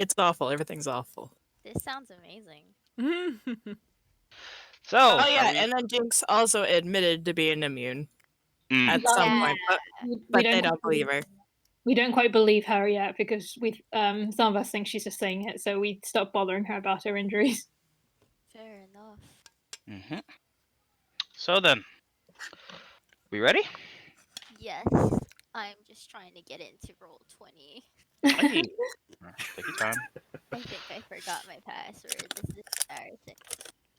It's awful. Everything's awful. This sounds amazing. So, Oh are yeah, we? and then Jinx also admitted to being immune at some Yeah. point, we but don't they don't believe her. we don't quite believe her yet because we some of us think she's just saying it, so we stopped bothering her about her injuries. Fair enough. Mm-hmm. So then, we ready? Yes. I'm just trying to get into roll 20. Okay. Take your time. I think I forgot my password. This is embarrassing.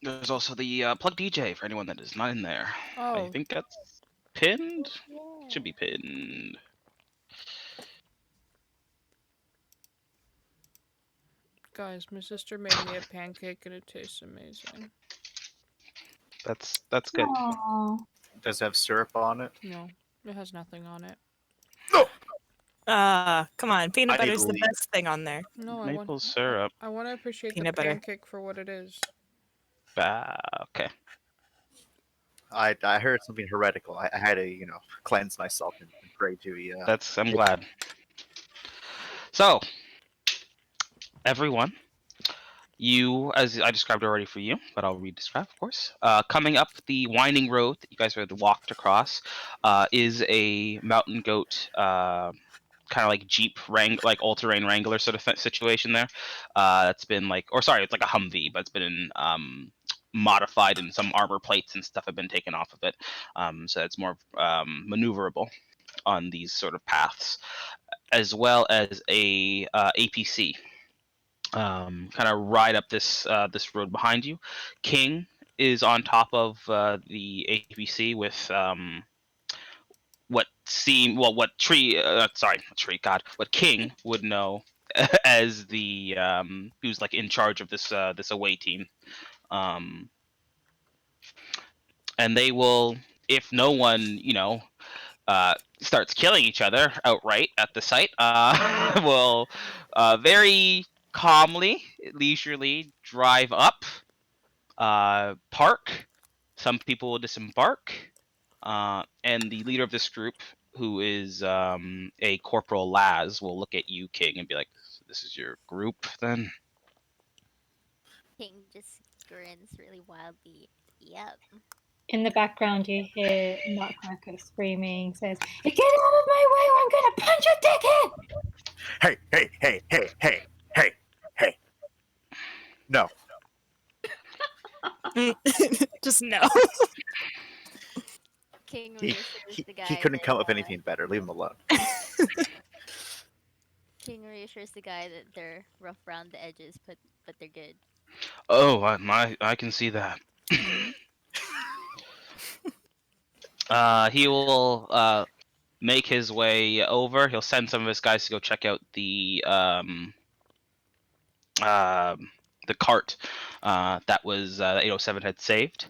There's also the plug DJ for anyone that is not in there. I Oh, think that's pinned. Yeah. Should be pinned. Guys, my sister made me a pancake and it tastes amazing. That's good. Aww. Does it have syrup on it? No, it has nothing on it. come on. Peanut I need butter's to the leave. best thing on there. No, Maple syrup. I want to appreciate Peanut the butter. pancake for what it is. Okay. I heard something heretical. I had to, cleanse myself and pray to. I'm glad. So, everyone, you, as I described already for you, but I'll re-describe, of course. Coming up the winding road that you guys had walked across is a mountain goat, kind of like Jeep like all-terrain Wrangler sort of situation there. That's been it's like a Humvee, but it's been modified, and some armor plates and stuff have been taken off of it, so it's more maneuverable on these sort of paths, as well as a APC. Kind of ride up this road behind you. King is on top of the APC with what King would know as the who's like in charge of this away team. And they will, if no one starts killing each other outright at the site, will very calmly, leisurely drive up, park. Some people will disembark, and the leader of this group, who is a Corporal Laz, will look at you, King, and be like, "This is your group, then?" King just grins really wildly. Yep. In the background, you hear Nutcracker screaming, says, "Get out of my way or I'm gonna punch your dickhead!" Hey. No. Just no. King He, reassures he, the guy. he couldn't that, come up with anything better. Leave him alone. King reassures the guy that they're rough around the edges, but they're good. Oh, I can see that. He will make his way over. He'll send some of his guys to go check out the cart that was 807 had saved.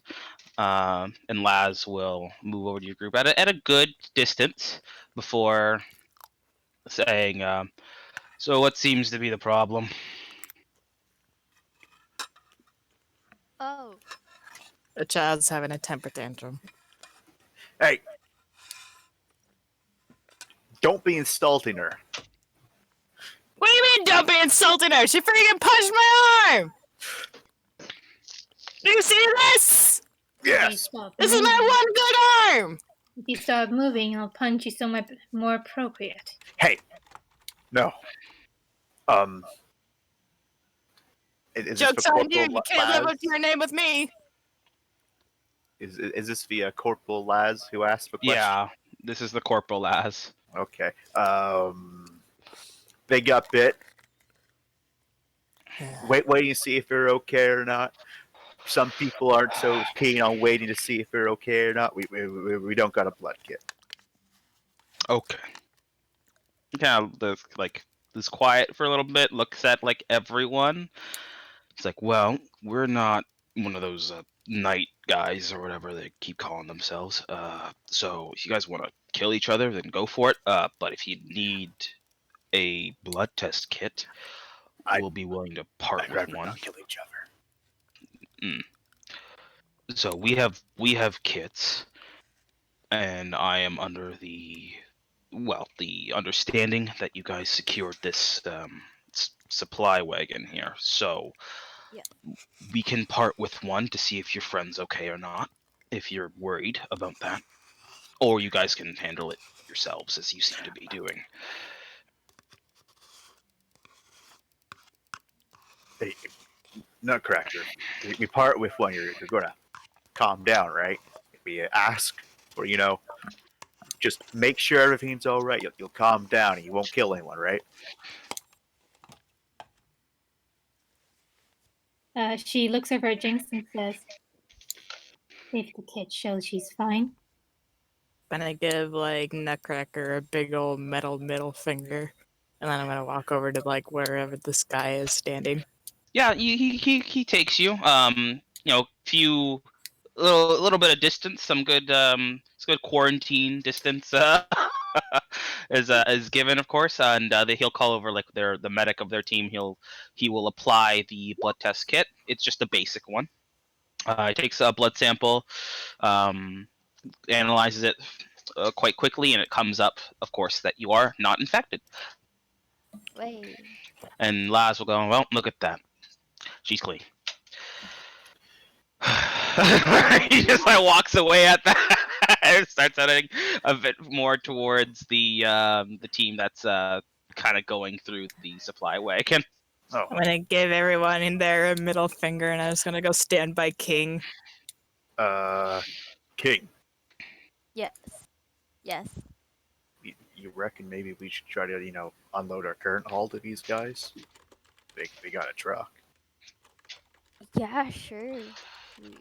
And Laz will move over to your group at a good distance before saying, "So what seems to be the problem?" Oh, The child's having a temper tantrum. Hey. Don't be insulting her. What do you mean don't be insulting her? She freaking punched my arm! Do you see this? Yes. This is my one good arm! If you stop moving, I'll punch you so much more appropriate. Hey. No. Is Joke's this for on you. Corporal You can't live Laz? up to your name with me. Is this via Corporal Laz who asked for questions? Yeah, this is the Corporal Laz. Okay. They got bit. Waiting to see if they're okay or not. Some people aren't so keen on waiting to see if they're okay or not. We don't got a blood kit. Okay. Kind of is quiet for a little bit. Looks at everyone. It's like, well, we're not one of those night guys or whatever they keep calling themselves. So if you guys want to kill each other, then go for it. But if you need a blood test kit, we'll be willing to part I'd with rather one. not kill each other. So we have kits, and I am under the understanding that you guys secured this supply wagon here. So Yeah. we can part with one to see if your friend's okay or not, if you're worried about that. Or you guys can handle it yourselves, as you seem to be doing. Hey, Nutcracker, we part with one. You're gonna calm down, right? We ask, or just make sure everything's all right. You'll calm down and you won't kill anyone, right? She looks over at Jinx and says, if the kid shows she's fine. Gonna give like Nutcracker a big old metal middle finger, and then I'm gonna walk over to like wherever this guy is standing. Yeah, he takes you. Few little bit of distance, some good it's good quarantine distance is given, of course, and he'll call over like the medic of their team. He will apply the blood test kit. It's just a basic one. He takes a blood sample, analyzes it quite quickly, and it comes up, of course, that you are not infected. Wait. And Laz will go, well, look at that. She's clean. He just like walks away at that and starts heading a bit more towards the team that's kind of going through the supply wagon. Oh, I'm gonna give everyone in there a middle finger, and I'm just gonna go stand by King. King, Yes. Yes. you reckon maybe we should try to unload our current haul to these guys? They got a truck. Yeah, sure. We-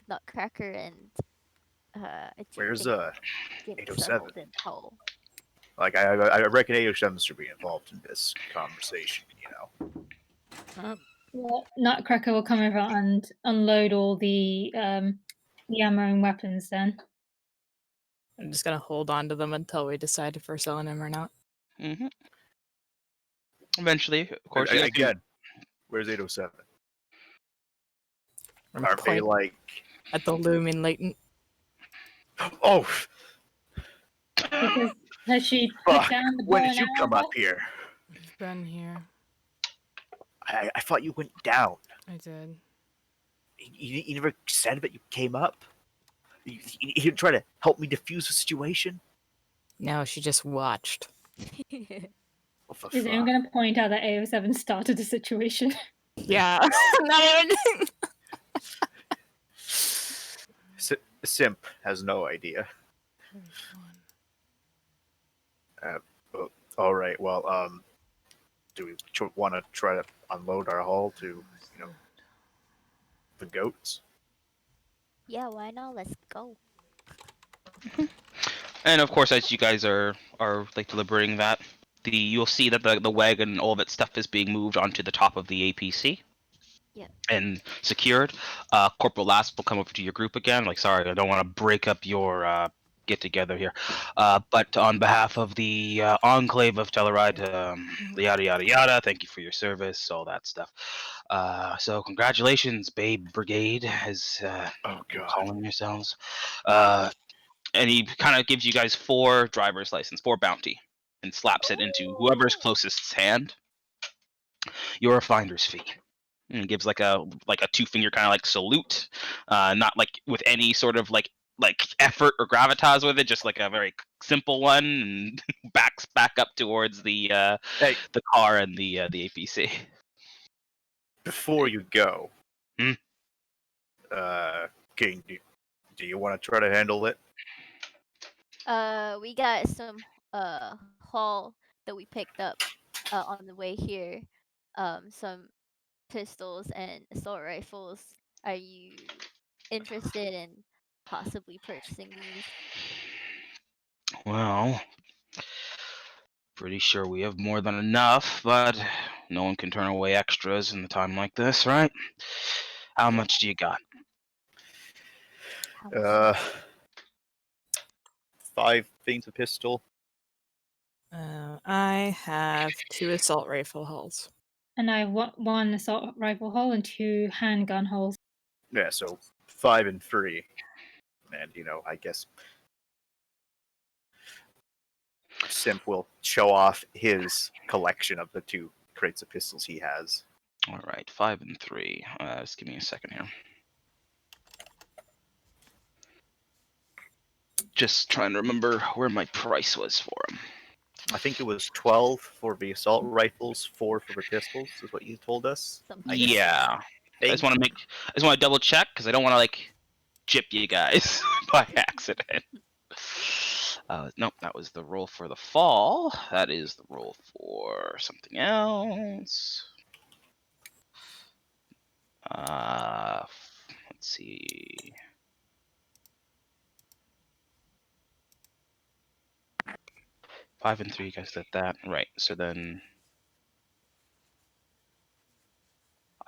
Nutcracker and I think Where's Jinx are 807? holding Hole. Like I reckon 807 should be involved in this conversation. Well, Nutcracker will come over and unload all the ammo and weapons then. I'm just gonna hold on to them until we decide if we're selling them or not. Mm-hmm. Eventually, of course. Again, where's 807? I'm Aren't they pointing like? at the looming latent. Oh, Because has she put fuck! down the When bow did you and come arrow? up here? I've been here. I thought you went down. I did. You never said that you came up. You didn't try to help me defuse the situation. No, she just watched. What the Is anyone fuck? going to point out that AO7 started the situation? Yeah, not even. Simp has no idea. All right. Well, do we want to try to unload our haul to, the goats? Yeah, why not? Let's go. And of course, as you guys are like deliberating that, you'll see that the wagon, all of its stuff is being moved onto the top of the APC. Yeah. And secured. Corporal Last will come over to your group again. Like, sorry, I don't want to break up your get together here. But on behalf of the Enclave of Telluride, yada yada yada, thank you for your service, all that stuff. So congratulations, Babe Brigade, as Oh you're god. calling yourselves. And he kind of gives you guys 4 driver's license, 4 bounty, and slaps it into whoever's closest's hand. Your finder's fee. And gives like a 2-finger kind of like salute, not like with any sort of like effort or gravitas with it, just like a very simple one, and backs back up towards the Hey, car and the APC. before you go, Hmm? King, do you want to try to handle it? We got some haul that we picked up on the way here. Some pistols and assault rifles. Are you interested in possibly purchasing these? Well, pretty sure we have more than enough, but no one can turn away extras in a time like this, right? How much do you got? How much? 5 things a pistol. I have 2 assault rifle hulls. And I have 1 assault rifle hull and 2 handgun holes. Yeah, so 5 and 3. And I guess Simp will show off his collection of the 2 crates of pistols he has. All right, 5 and 3. Just give me a second here. Just trying to remember where my price was for them. I think it was 12 for the assault rifles, 4 for the pistols, is what you told us. Something. Yeah, I just want to double check because I don't want to like jip you guys by accident. Nope, that was the roll for the fall. That is the roll for something else. Let's see. Five and 3, you guys did that. Right, so then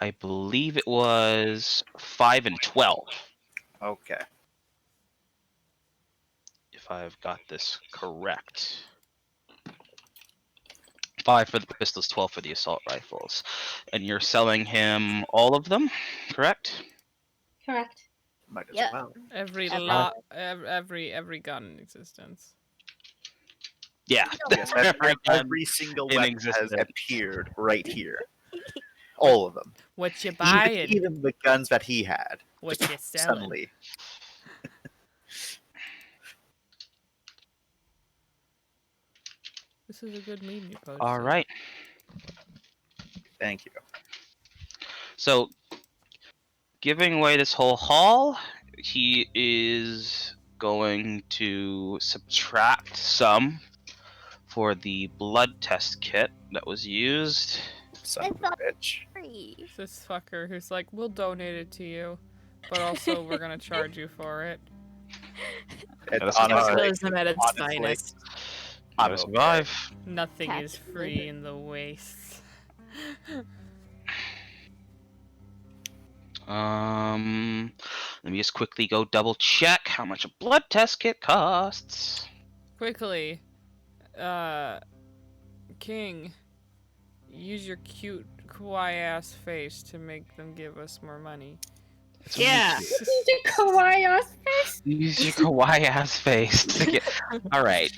I believe it was 5 and 12, Okay. if I've got this correct. 5 for the pistols, 12 for the assault rifles. And you're selling him all of them, correct? Correct. Might as Yeah. well. Every Every- lot, every gun in existence. Yeah. Yes, every single in weapon has existence. appeared right here. All of them. What you Even, buying? even the guns that he had. What just you selling? Suddenly. This is a good meme you posted. All right. Thank you. So, giving away this whole haul, he is going to subtract some for the blood test kit that was used. Son of a bitch. Free. This fucker who's like, we'll donate it to you, but also we're gonna charge you for it. that's honestly, Capitalism at its honestly, finest. How to Okay. survive. Nothing is Capitalism. free in the wastes. Let me just quickly go double check how much a blood test kit costs. Quickly, King, use your cute kawaii ass face to make them give us more money. Yeah. The kawaii face. Use your kawaii ass face to get. All right.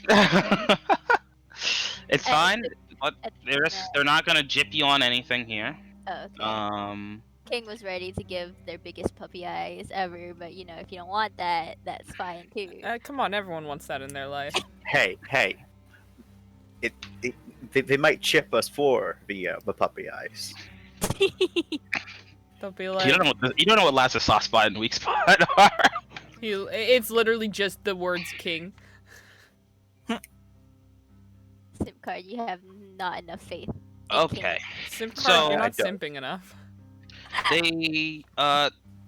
It's fine. But they're not gonna jip you on anything here. Oh, okay. King was ready to give their biggest puppy eyes ever, but you know, if you don't want that, that's fine too. Come on, everyone wants that in their life. Hey. They might chip us for the puppy eyes. They'll be like, You don't know what lasts a soft spot and weak spot are. it's literally just the words King. Simp card, you have not enough faith. in Okay. Simp card, So- you're I not don't. simping enough. They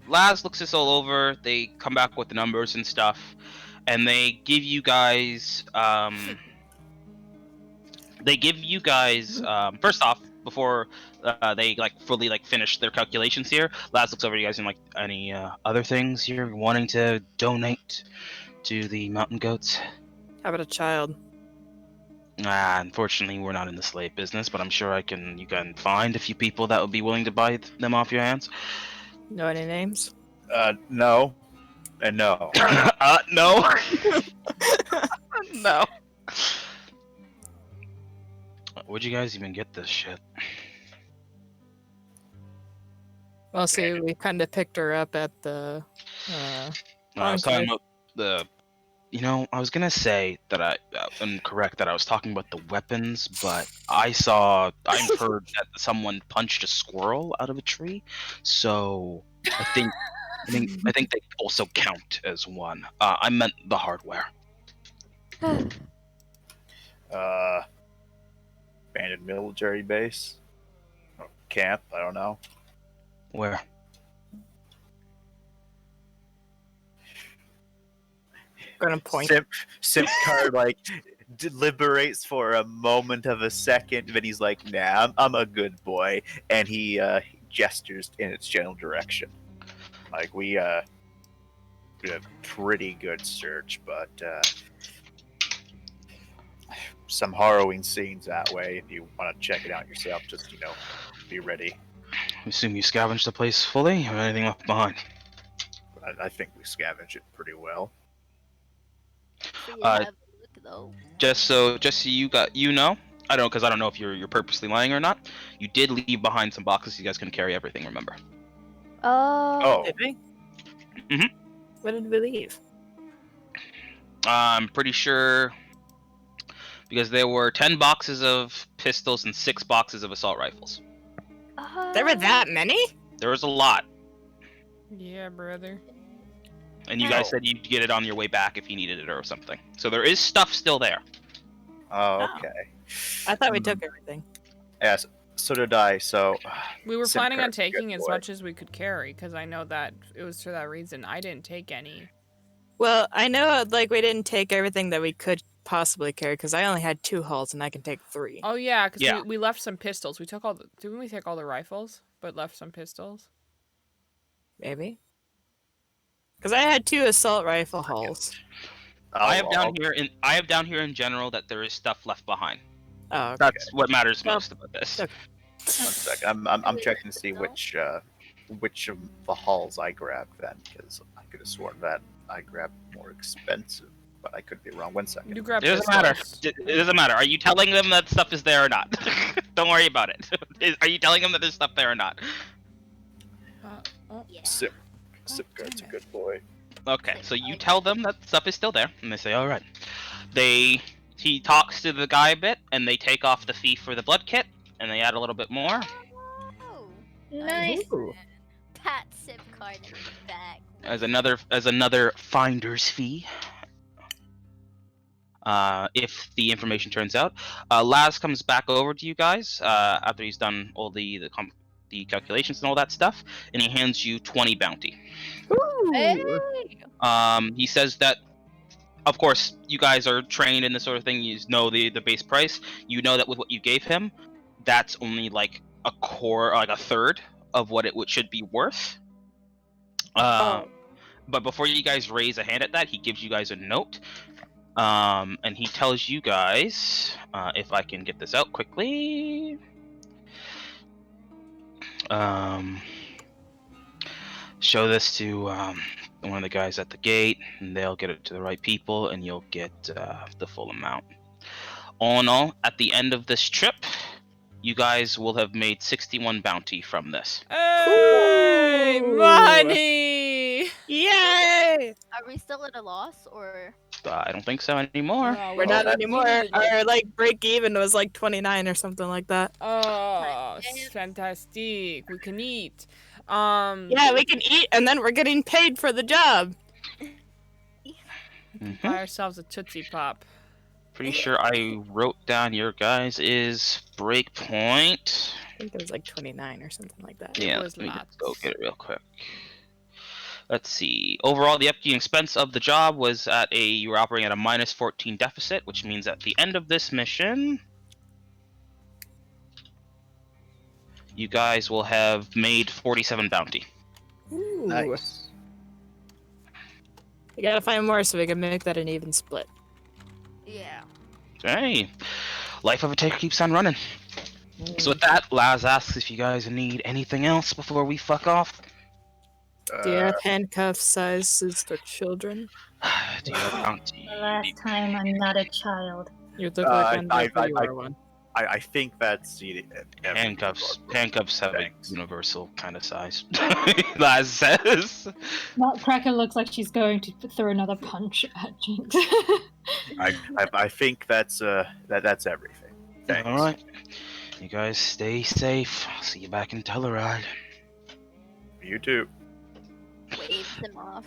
Laz looks this all over. They come back with the numbers and stuff, and they give you guys first off, before they like fully like finish their calculations here, Laz looks over to you guys and like, any other things you're wanting to donate to the mountain goats? How about a child? Unfortunately, we're not in the slave business, but I'm sure you can find a few people that would be willing to buy them off your hands. Know any names? No. And no. No. No. Where'd you guys even get this shit? Well, see, we kind of picked her up at the. I was talking Okay. about the. I was gonna say that I'm correct that I was talking about the weapons, but I heard that someone punched a squirrel out of a tree, so I think they also count as one. I meant the hardware. Abandoned military base. Or camp, I don't know. Where? Gonna point. Simp card like deliberates for a moment of a second, but he's like, "Nah, I'm a good boy," and he gestures in its general direction. Like we did a pretty good search, but some harrowing scenes that way. If you want to check it out yourself, just be ready. I assume you scavenged the place fully, or anything left behind? I think we scavenged it pretty well. So you Uh, have though. Just so you know, I don't know because I don't know if you're purposely lying or not. You did leave behind some boxes. You guys can carry everything. Remember? Oh. Did we? Mhm. What did we leave? I'm pretty sure because there were 10 boxes of pistols and 6 boxes of assault rifles. There were that many? There was a lot, Yeah, brother. and you guys said you'd get it on your way back if you needed it or something. So there is stuff still there. Oh, okay. I thought we took everything. Yes, so did I. So We were Sim planning on card, good taking as boy. much as we could carry, because I know that it was for that reason. I didn't take any. Well, I know like we didn't take everything that we could possibly carry because I only had 2 hulls and I can take 3. Oh yeah, because Yeah. we left some pistols. We took all the. Didn't we take all the rifles, but left some pistols? Maybe. Because I had 2 assault rifle hulls. I have down here in general that there is stuff left behind. Oh, okay. That's what matters Well, most about this. okay. 1 second. I'm checking to see which of the halls I grabbed then, because I could have sworn that I grabbed more expensive, but I could be wrong. 1 second. You grabbed It doesn't matter. pistols. It doesn't matter. Are you telling them that stuff is there or not? Don't worry about it. Are you telling them that there's stuff there or not? Yeah. Sip damn Guard's a it. good boy. Okay, so you tell them that stuff is still there, and they say, all right. He talks to the guy a bit, and they take off the fee for the blood kit, and they add a little bit more. Oh. Nice. Ooh. Pat sip card in the back. As another finder's fee. If the information turns out, Laz comes back over to you guys after he's done all the calculations and all that stuff, and he hands you 20 bounty. Hey. He says that, of course, you guys are trained in this sort of thing. You know the base price. You know that with what you gave him, that's only like a third of what it should be worth. But before you guys raise a hand at that, he gives you guys a note, and he tells you guys, if I can get this out quickly, show this to one of the guys at the gate, and they'll get it to the right people, and you'll get the full amount. All in all, at the end of this trip, you guys will have made 61 bounty from this. Hey, Ooh. money! Yay! Are we still at a loss or? I don't think so anymore. Oh, We're well, not anymore. Our like break even was like 29 or something like that. Oh, Yes. fantastic! We can eat. Yeah, we can eat and then we're getting paid for the job. Mhm. Buy ourselves a Tootsie Pop. Pretty sure I wrote down your guys' is breakpoint. I think it was like 29 or something like that. Yeah, was let me just lots. go get it real quick. Let's see. Overall, the upkeep expense of the job was you were operating at a minus 14 deficit, which means at the end of this mission, you guys will have made 47 bounty. Ooh. Nice. We gotta find more so we can make that an even split. Yeah. Hey, life of a taker keeps on running. So with that, Laz asks if you guys need anything else before we fuck off. Do you have handcuff sizes for children? Do you have bounty? The last time I'm not a child. You look like one, I- therefore you I- are one. I think that's Handcuffs have Thanks. a universal kind of size. Laz says. Nutcracker looks like she's going to throw another punch at Jinx. I think that's everything. Thanks. All right, you guys stay safe. I'll see you back in Telluride. You too. Waves him off.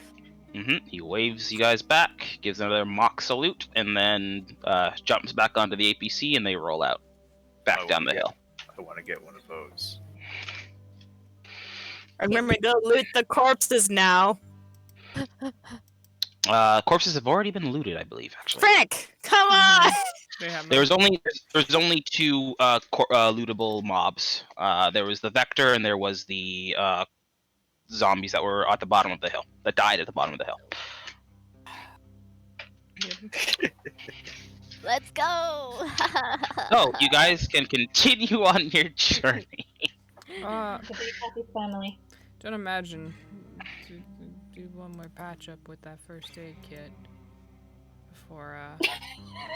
He waves you guys back, gives another mock salute, and then jumps back onto the APC, and they roll out back down the hill. I want to get one of those. Remember, go loot the corpses now. Corpses have already been looted, I believe. Actually, Frick! Come on! They have there's only 2 lootable mobs. There was the Vector, and there was the zombies that were at the bottom of the hill. That died at the bottom of the hill. Let's go. So you guys can continue on your journey. It's a big happy family. Don't imagine. Do one more patch up with that first aid kit for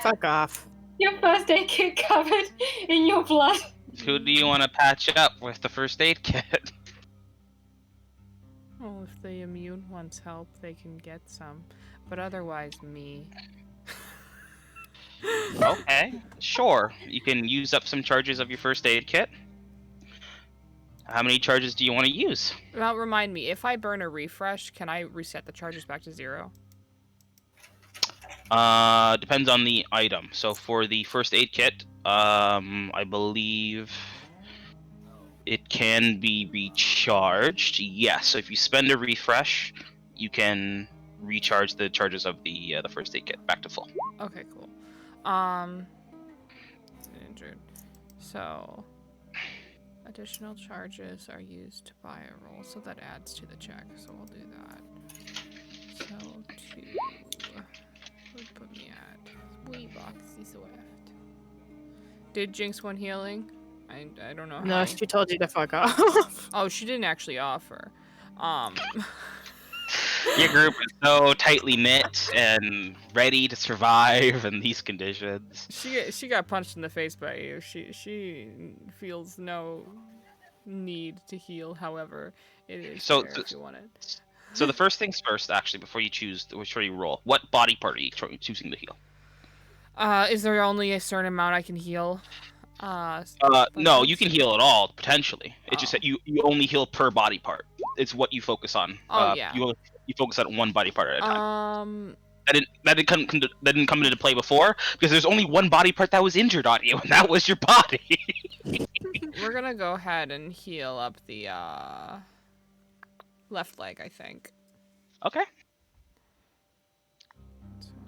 Fuck off. Your first aid kit covered in your blood. Who do you want to patch up with the first aid kit? well, if the immune wants help, they can get some. But otherwise, me. Okay, sure. You can use up some charges of your first aid kit. How many charges do you want to use? Now, remind me, if I burn a refresh, can I reset the charges back to 0? Depends on the item. So for the first aid kit, I believe it can be recharged. Yes, so if you spend a refresh, you can recharge the charges of the first aid kit back to full. Okay, cool. Injured. So, additional charges are used to buy a roll, so that adds to the check. So we'll do that. So 2 would put me at 3 boxes left. Did Jinx want healing? I don't know. No, how. she told you to fuck off. Oh, she didn't actually offer. Your group is so tightly knit and ready to survive in these conditions. She got punched in the face by you. She feels no need to heal. However, it is So- there if you want it. So the first things first, actually, before you roll, what body part are you choosing to heal? Is there only a certain amount I can heal? No, you can heal it all potentially. It's just Oh. that you only heal per body part. It's what you focus on. Oh, yeah. You focus on one body part at a time. That didn't come into play before because there's only one body part that was injured on you, and that was your body. We're gonna go ahead and heal up the left leg, I think. Okay.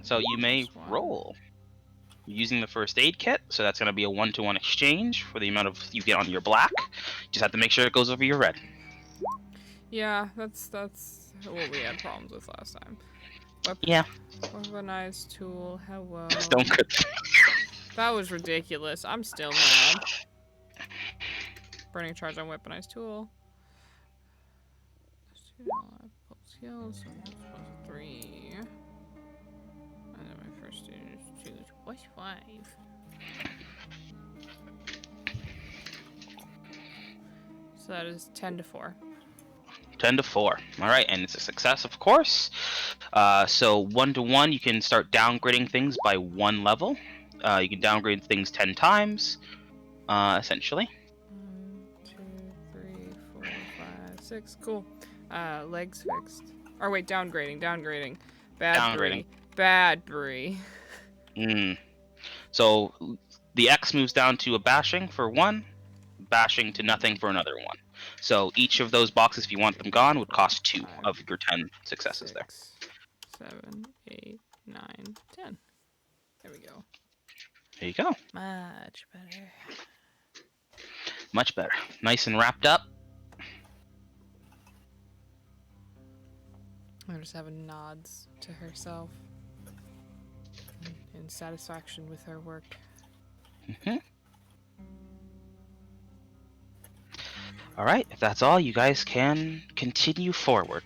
So you may This one. roll. You're using the first aid kit, so that's going to be a 1-to-1 exchange for the amount of you get on your black. Just have to make sure it goes over your red. Yeah, that's what we had problems with last time. Yeah. Weaponized tool. Hello. Stone good. That was ridiculous. I'm still mad. Burning charge on weaponized tool. Skills. 3. And then my first aid is 2. What's 5? So that is 10 to 4. 10 to 4. All right, and it's a success, of course. So 1-to-1, you can start downgrading things by 1 level. You can downgrade things 10 times, essentially. 1, 2, 3, 4, 5, 6. Cool. Legs fixed. Or wait, downgrading. Bad Downgrading. Bad Bree. So the X moves down to a bashing for 1, bashing to nothing for another 1. So each of those boxes, if you want them gone, would cost 2 of your 10 successes there. 7, 8, 9, 10. There we go. There you go. Much better. Much better. Nice and wrapped up. I just have nods to herself in satisfaction with her work. All right, if that's all, you guys can continue forward.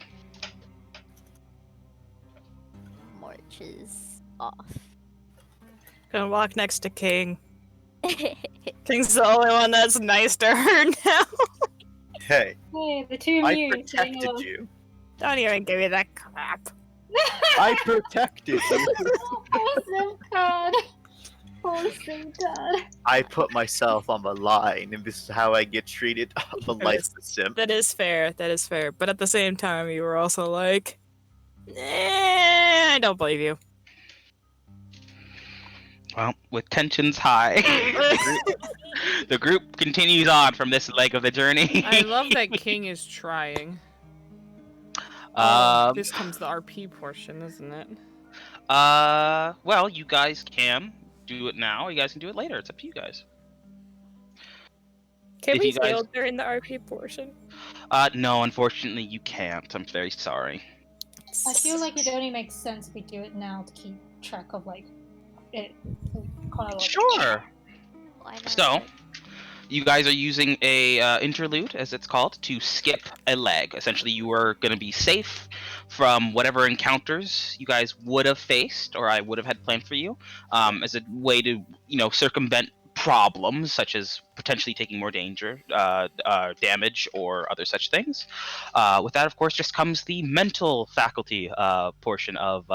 Marches off. Gonna walk next to King. King's the only one that's nice to her now. Hey, Hey, the two of I you. saying protected hello. you. Don't even give me that crap. I protected you. Poor SimCard. Poor SimCard. I put myself on the line, and this is how I get treated. The life of a simp. That is fair. That is fair. But at the same time, you were also like, I don't believe you. Well, with tensions high, the group continues on from this leg of the journey. I love that King is trying. This comes the RP portion, isn't it? Well, you guys can do it now. You guys can do it later. It's up to you guys. Can If we you guys- heal during the RP portion? No, unfortunately, you can't. I'm very sorry. I feel like it only makes sense if we do it now to keep track of like it chronologically. Sure. Why not? So, You guys are using a interlude, as it's called, to skip a leg. Essentially, you are going to be safe from whatever encounters you guys would have faced, or I would have had planned for you, as a way to, circumvent problems such as potentially taking more damage, or other such things. With that, of course, just comes the mental faculty portion of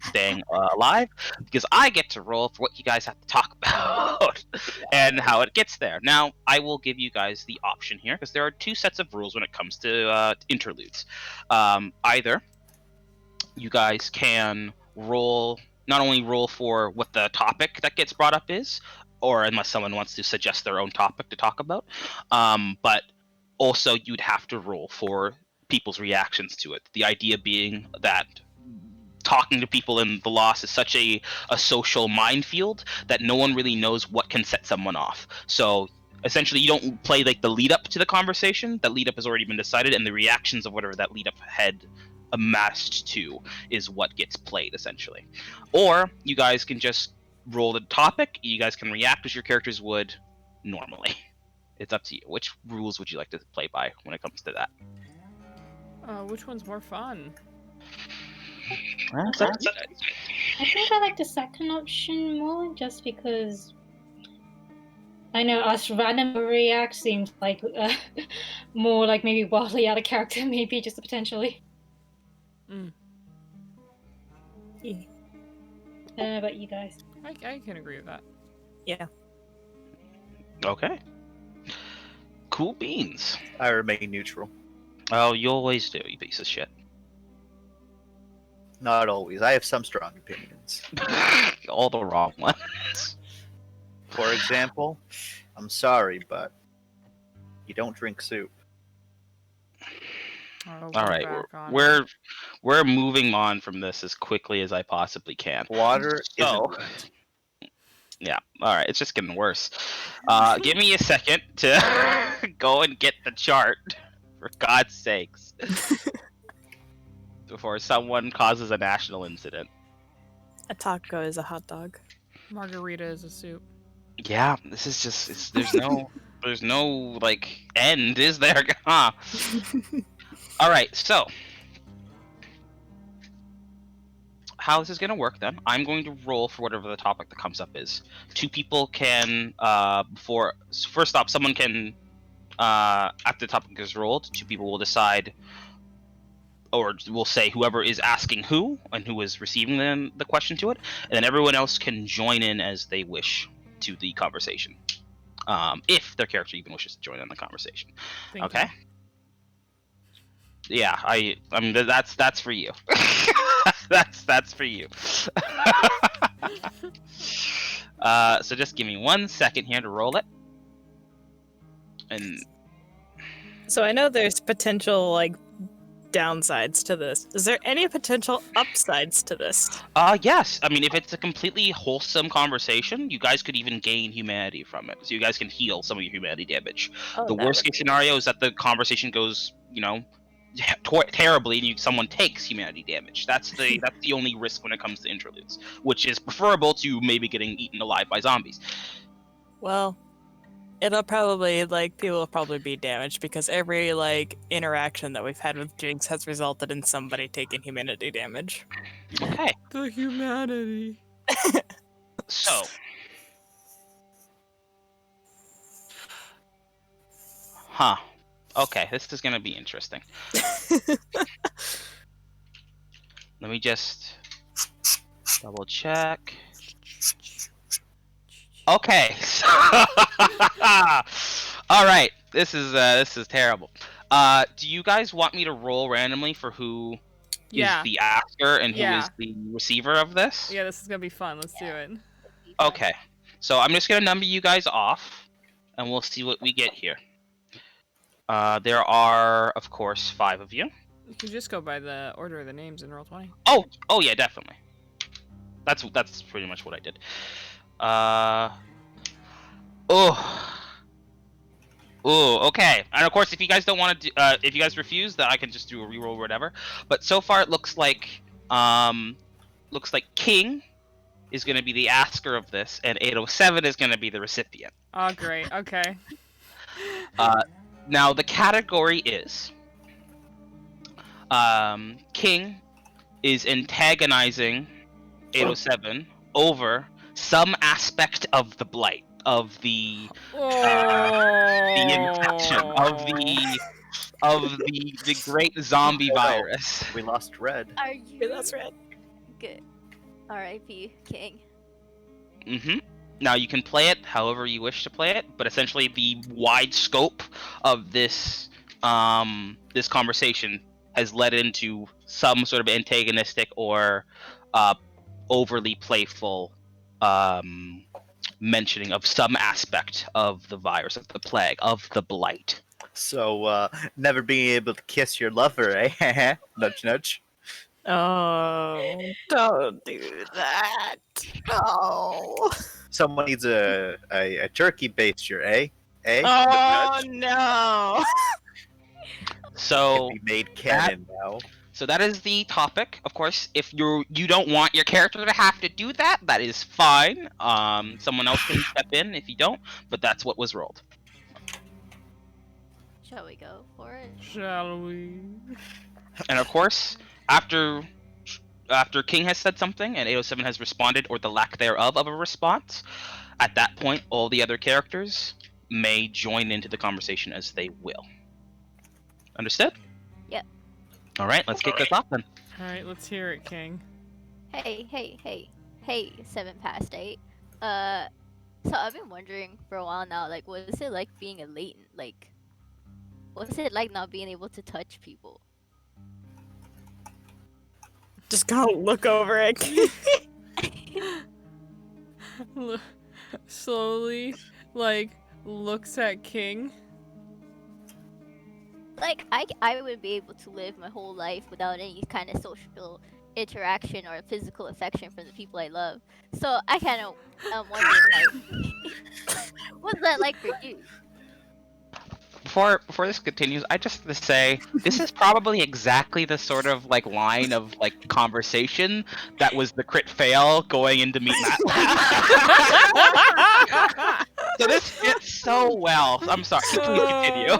staying alive, because I get to roll for what you guys have to talk about and how it gets there. Now, I will give you guys the option here, because there are two sets of rules when it comes to interludes. Either you guys can not only roll for what the topic that gets brought up is, or unless someone wants to suggest their own topic to talk about, but also you'd have to roll for people's reactions to it. The idea being that talking to people in the Lost is such a social minefield that no one really knows what can set someone off. So essentially, you don't play like the lead up to the conversation. That lead up has already been decided, and the reactions of whatever that lead up had amassed to is what gets played, essentially. Or you guys can just roll the topic. You guys can react as your characters would normally. It's up to you. Which rules would you like to play by when it comes to that? Which one's more fun? I think I like the second option more, just because I know us random react seems like more like maybe wildly out of character, maybe just potentially. Mm. Yeah. I don't know about you guys. I can agree with that. Yeah. Okay. Cool beans. I remain neutral. Oh, you always do, you piece of shit. Not always. I have some strong opinions. All the wrong ones. For example, I'm sorry, but you don't drink soup. Oh, All right, back on we're moving on from this as quickly as I possibly can. Water So- isn't wet. Yeah. All right, it's just getting worse. Give me a second to go and get the chart, for God's sakes, before someone causes a national incident. A taco is a hot dog. Margarita is a soup. Yeah, this is just there's no like end, is there? Huh? All right, so how this is going to work then, I'm going to roll for whatever the topic that comes up is. Two people can, first off, someone can, after the topic is rolled, two people will decide, or will say whoever is asking who, and who is receiving the question to it, and then everyone else can join in as they wish to the conversation. If their character even wishes to join in the conversation. Thank Okay? you. Yeah, that's for you. that's for you. So just give me 1 second here to roll it. And So I know there's potential like downsides to this. Is there any potential upsides to this? yes, I mean if it's a completely wholesome conversation, you guys could even gain humanity from it. So you guys can heal some of your humanity damage. Oh, The that worst would case be scenario is that the conversation goes, terribly, and someone takes humanity damage. That's the only risk when it comes to interludes, which is preferable to maybe getting eaten alive by zombies. Well, it'll probably people will probably be damaged because every interaction that we've had with Jinx has resulted in somebody taking humanity damage. Okay, The humanity. so okay, this is gonna be interesting. Let me just double check. Okay. All right. This is terrible. Do you guys want me to roll randomly for who Yeah. is the asker and who Yeah. is the receiver of this? Yeah, this is gonna be fun. Let's do it. Okay. So I'm just gonna number you guys off, and we'll see what we get here. There are, of course, 5 of you. You can just go by the order of the names in Roll20. Oh yeah, definitely. That's pretty much what I did. Okay. And of course, if you guys don't want to, if you guys refuse, then I can just do a reroll or whatever. But so far, it looks like King is going to be the asker of this, and 807 is going to be the recipient. Oh, great. Okay. Now the category is King is antagonizing 807 over some aspect of the blight, of the infection, of the great zombie Oh, no. virus. We lost Red. Are you That's right. good? R.I.P. King. Now you can play it however you wish to play it, but essentially the wide scope of this this conversation has led into some sort of antagonistic or overly playful mentioning of some aspect of the virus, of the plague, of the blight. So, never being able to kiss your lover, eh? Nudge, nudge. Oh, don't do that. No. Someone needs a turkey baster, eh? Eh? Oh, Nudge, nudge. no. So Can be made canon now. So that is the topic. Of course, if you don't want your character to have to do that, that is fine. Someone else can step in if you don't, but that's what was rolled. Shall we go for it? Shall we? And of course, after King has said something and 807 has responded, or the lack thereof of a response, at that point, all the other characters may join into the conversation as they will. Understood? Yep. All right, let's kick this off then. Alright, let's hear it, King. Hey, 7 past 8. So I've been wondering for a while now, like, what is it like being a latent? Like, what's it like not being able to touch people? Just go look over it. Slowly, like, looks at King. Like, I would be able to live my whole life without any kind of social interaction or physical affection from the people I love. So I kind of wondering, like, what's that like for you? Before this continues, I just have to say this is probably exactly the sort of like line of like conversation that was the crit fail going into meet Matt. So this fits so well. I'm sorry. Please continue.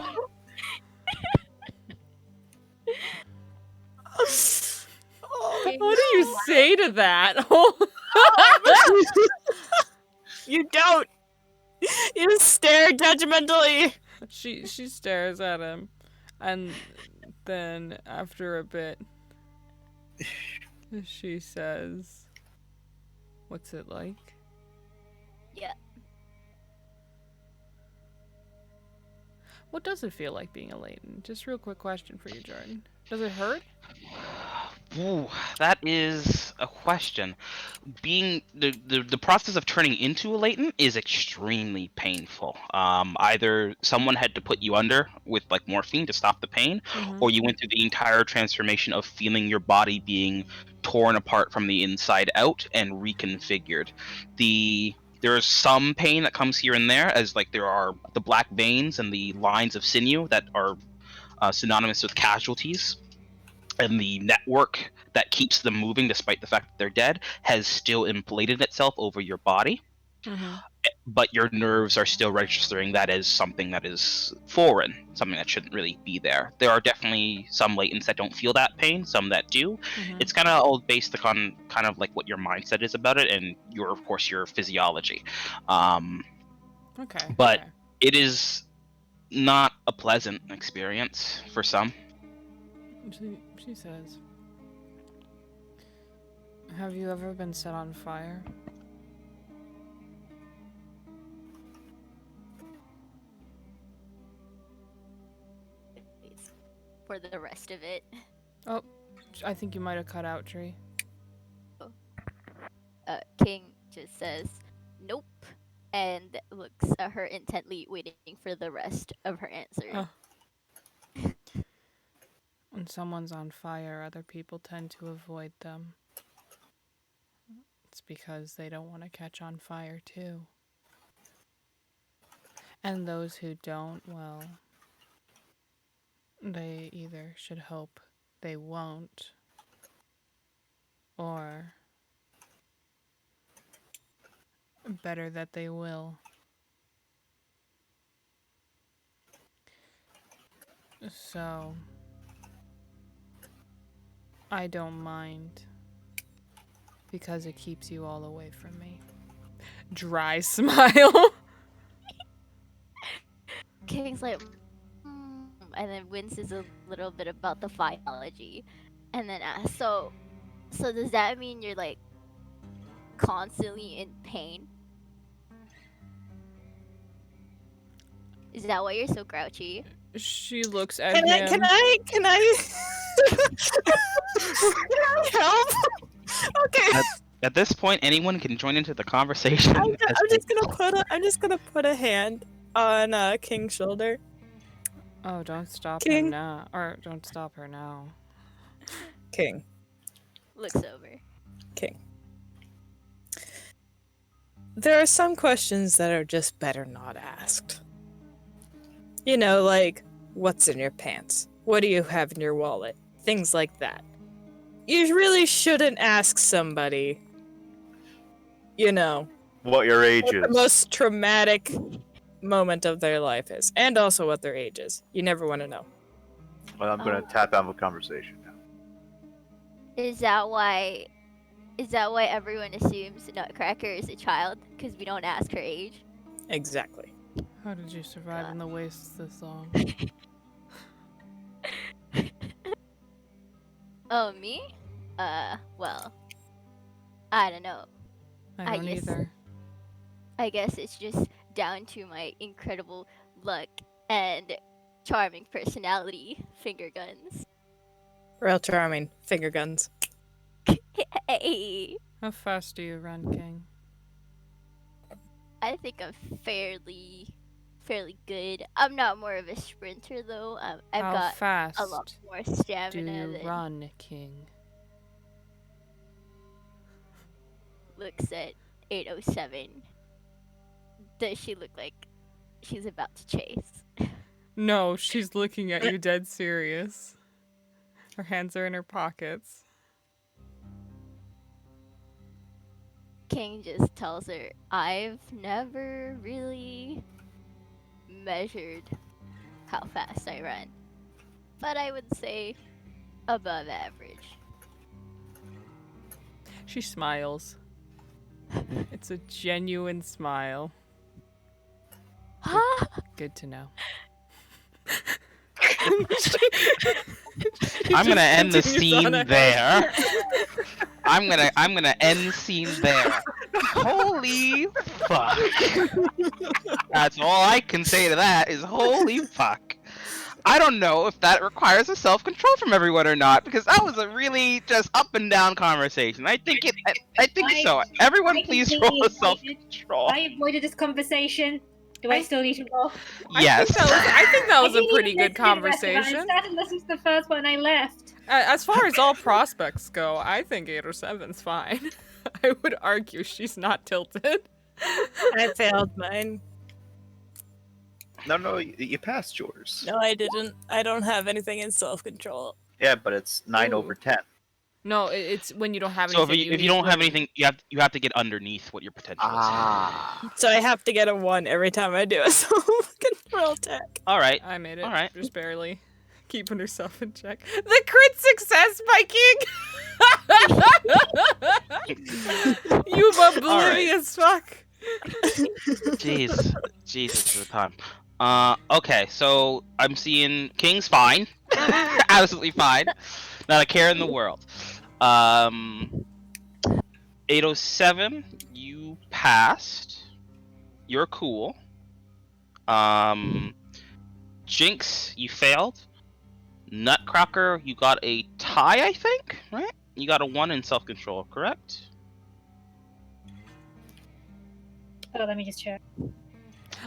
What do you say to that? You don't. You stare judgmentally. She stares at him, and then after a bit, she says, "What's it like?" Yeah. What does it feel like being a latent? Just real quick question for you, Jordan. Does it hurt? Ooh, that is a question. Being the process of turning into a latent is extremely painful. Either someone had to put you under with like morphine to stop the pain, or you went through the entire transformation of feeling your body being torn apart from the inside out and reconfigured. There's some pain that comes here and there, as like there are the black veins and the lines of sinew that are synonymous with casualties. And the network that keeps them moving despite the fact that they're dead has still inflated itself over your body. But your nerves are still registering that as something that is foreign, something that shouldn't really be there. There are definitely some latents that don't feel that pain, some that do. It's kind of all based on kind of like what your mindset is about it and of course your physiology. Okay. But okay. it is not a pleasant experience for some. She says, "Have you ever been set on fire?" For the rest of it. Oh, I think you might have cut out, Tree. King just says, nope, and looks at her intently, waiting for the rest of her answer. Oh. When someone's on fire, other people tend to avoid them. It's because they don't want to catch on fire, too. And those who don't, well, they either should hope they won't, or better that they will. So I don't mind because it keeps you all away from me. Dry smile. King's like, and then winces a little bit about the phyology, and then asks, so does that mean you're like constantly in pain? Is that why you're so grouchy? She looks at Can him. I can I help? Okay. At this point, anyone can join into the conversation. I'm as just gonna put a hand on King's shoulder. Oh, don't stop King. him now. Or don't stop her now. King. Looks over. King. There are some questions that are just better not asked. You know, like, what's in your pants? What do you have in your wallet? Things like that. You really shouldn't ask somebody, you know, What your age what the is. most traumatic moment of their life is, and also what their age is. You never want to know. Well, I'm gonna tap out of a conversation now. Is that why everyone assumes Nutcracker is a child? Because we don't ask her age? Exactly. How did you survive in the wastes this long? Oh, me? Well, I don't know. I don't guess- either. I guess it's just down to my incredible luck and charming personality, finger guns. Real charming. Finger guns. Hey, How fast do you run, King? I think I'm fairly good. I'm not more of a sprinter though. I've How got fast a lot more do stamina you than run, King? looks at 807. Does she look like she's about to chase? No, she's looking at you dead serious. Her hands are in her pockets. King just tells her, I've never really measured how fast I run, but I would say above average. She smiles. It's a genuine smile. Good to know. I'm gonna end the continues scene on ahead. there. I'm gonna end scene there. Holy fuck. That's all I can say to that is holy fuck. I don't know if that requires a self-control from everyone or not, because that was a really just up and down conversation. I think so. Everyone I please completely roll a avoided- self-control. I avoided this conversation. Do I still need to roll? Yes. I think that was a didn't pretty even good listen to the rest of it. conversation. I sat and listened to the first one and I left. As far as all prospects go, I think 8 or 7's fine. I would argue she's not tilted. I failed mine. No, you passed yours. No, I didn't. I don't have anything in self-control. Yeah, but it's 9 Ooh. over 10. No, it's when you don't have So anything. if you don't have anything, you have to get underneath what your potential is. Ah. So I have to get a 1 every time I do a self-control check. All right. I made it. All right. Just barely. Keeping herself in check. The crit success, Viking! You oblivious fuck! Jeez. Jesus the time. Okay, so I'm seeing King's fine. Absolutely fine. Not a care in the world. 807, you passed. You're cool. Jinx, you failed. Nutcracker, you got a tie, I think, right? You got a 1 in self-control, correct? Oh, let me just check.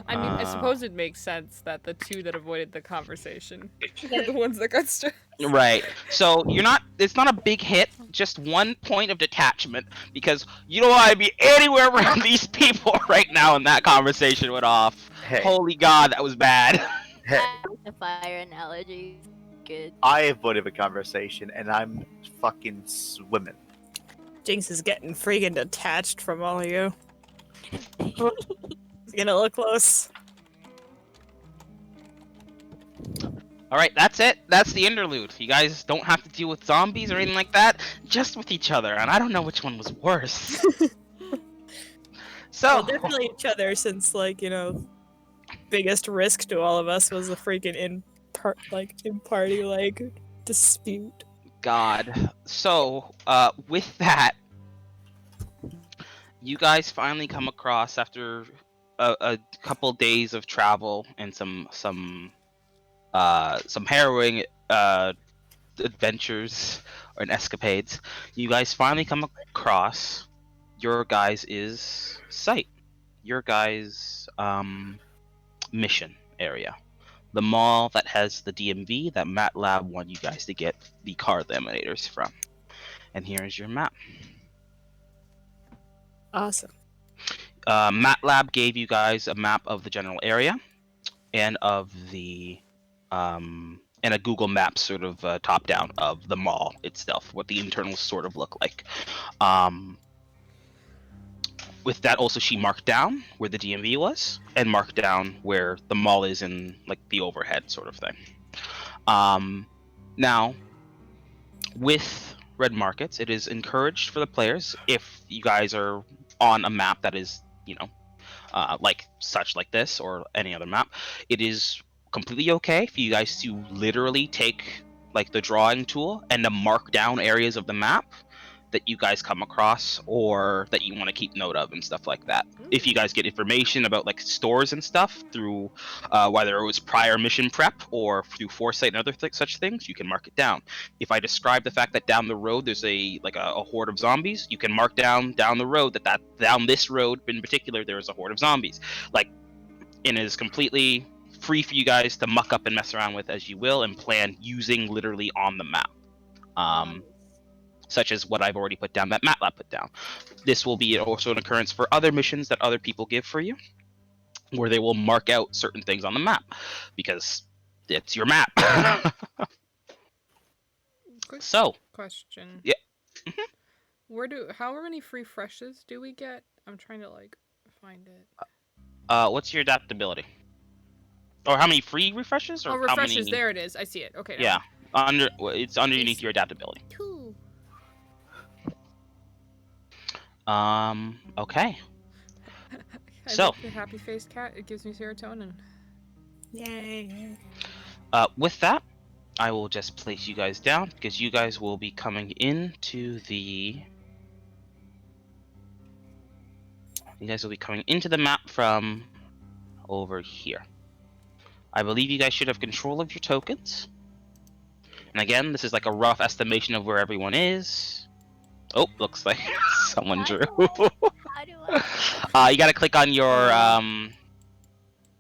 I mean, I Uh. suppose it makes sense that the 2 that avoided the conversation are the ones that got struck. Right. So it's not a big hit, just 1 point of detachment, because you don't want to be anywhere around these people right now, and that conversation went off. Hey, Holy god, that was bad. hey, The fire analogy. Good. I avoided a conversation and I'm fucking swimming. Jinx is getting freaking detached from all of you. It's gonna look close. All right, that's it. That's the interlude. You guys don't have to deal with zombies or anything like that, just with each other. And I don't know which one was worse. So, Well, definitely each other, since biggest risk to all of us was a freaking in party dispute. God. So, with that, you guys finally come across after a couple days of travel and some harrowing adventures and escapades. You guys finally come across your guys' site, your guys' mission area. The mall that has the DMV that MATLAB wanted you guys to get the car laminators from. And here's your map. Awesome. MATLAB gave you guys a map of the general area and of the and a Google Maps sort of top down of the mall itself, what the internals sort of look like. With that, also she marked down where the DMV was and marked down where the mall is in like the overhead sort of thing. Now, with red markets, it is encouraged for the players, if you guys are on a map that is, like this or any other map, it is completely okay for you guys to literally take like the drawing tool and to mark down areas of the map that you guys come across or that you want to keep note of and stuff like that. If you guys get information about like stores and stuff through whether it was prior mission prep or through foresight and other such things, you can mark it down. If I describe the fact that down the road there's a horde of zombies, you can mark down the road that down this road in particular there is a horde of zombies. Like, and it is completely free for you guys to muck up and mess around with as you will and plan using literally on the map. Such as what I've already put down that MATLAB put down. This will be also an occurrence for other missions that other people give for you, where they will mark out certain things on the map, because it's your map. Quick So, question. Yeah. How many free freshes do we get? I'm trying to find it. what's your adaptability? Or how many free refreshes? Or Oh, how refreshes. many... There it is. I see it. Okay. Yeah, it's underneath your adaptability. 2. Okay. I So- like the happy faced cat. It gives me serotonin. Yay. With that, I will just place you guys down because you guys will be coming into the. You guys will be coming into the map from over here. I believe you guys should have control of your tokens. And again, this is like a rough estimation of where everyone is. Oh, looks like someone drew. How do I? You gotta click on your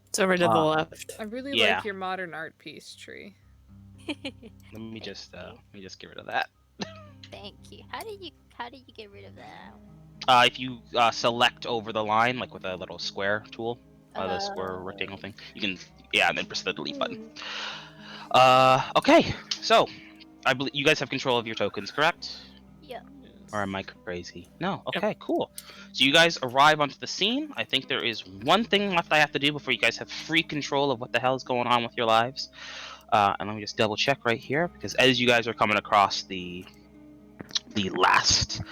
It's over to the left. I really Yeah. like your modern art piece, Tree. Let me just get rid of that. Thank you. How do you get rid of that? If you select over the line, like with a little square tool, the square rectangle thing, you can, and then press the delete button. Okay, so I believe you guys have control of your tokens, correct? Yep. Or am I crazy? No. Okay, cool. So you guys arrive onto the scene. I think there is one thing left I have to do before you guys have free control of what the hell is going on with your lives. And let me just double check right here, because as you guys are coming across the last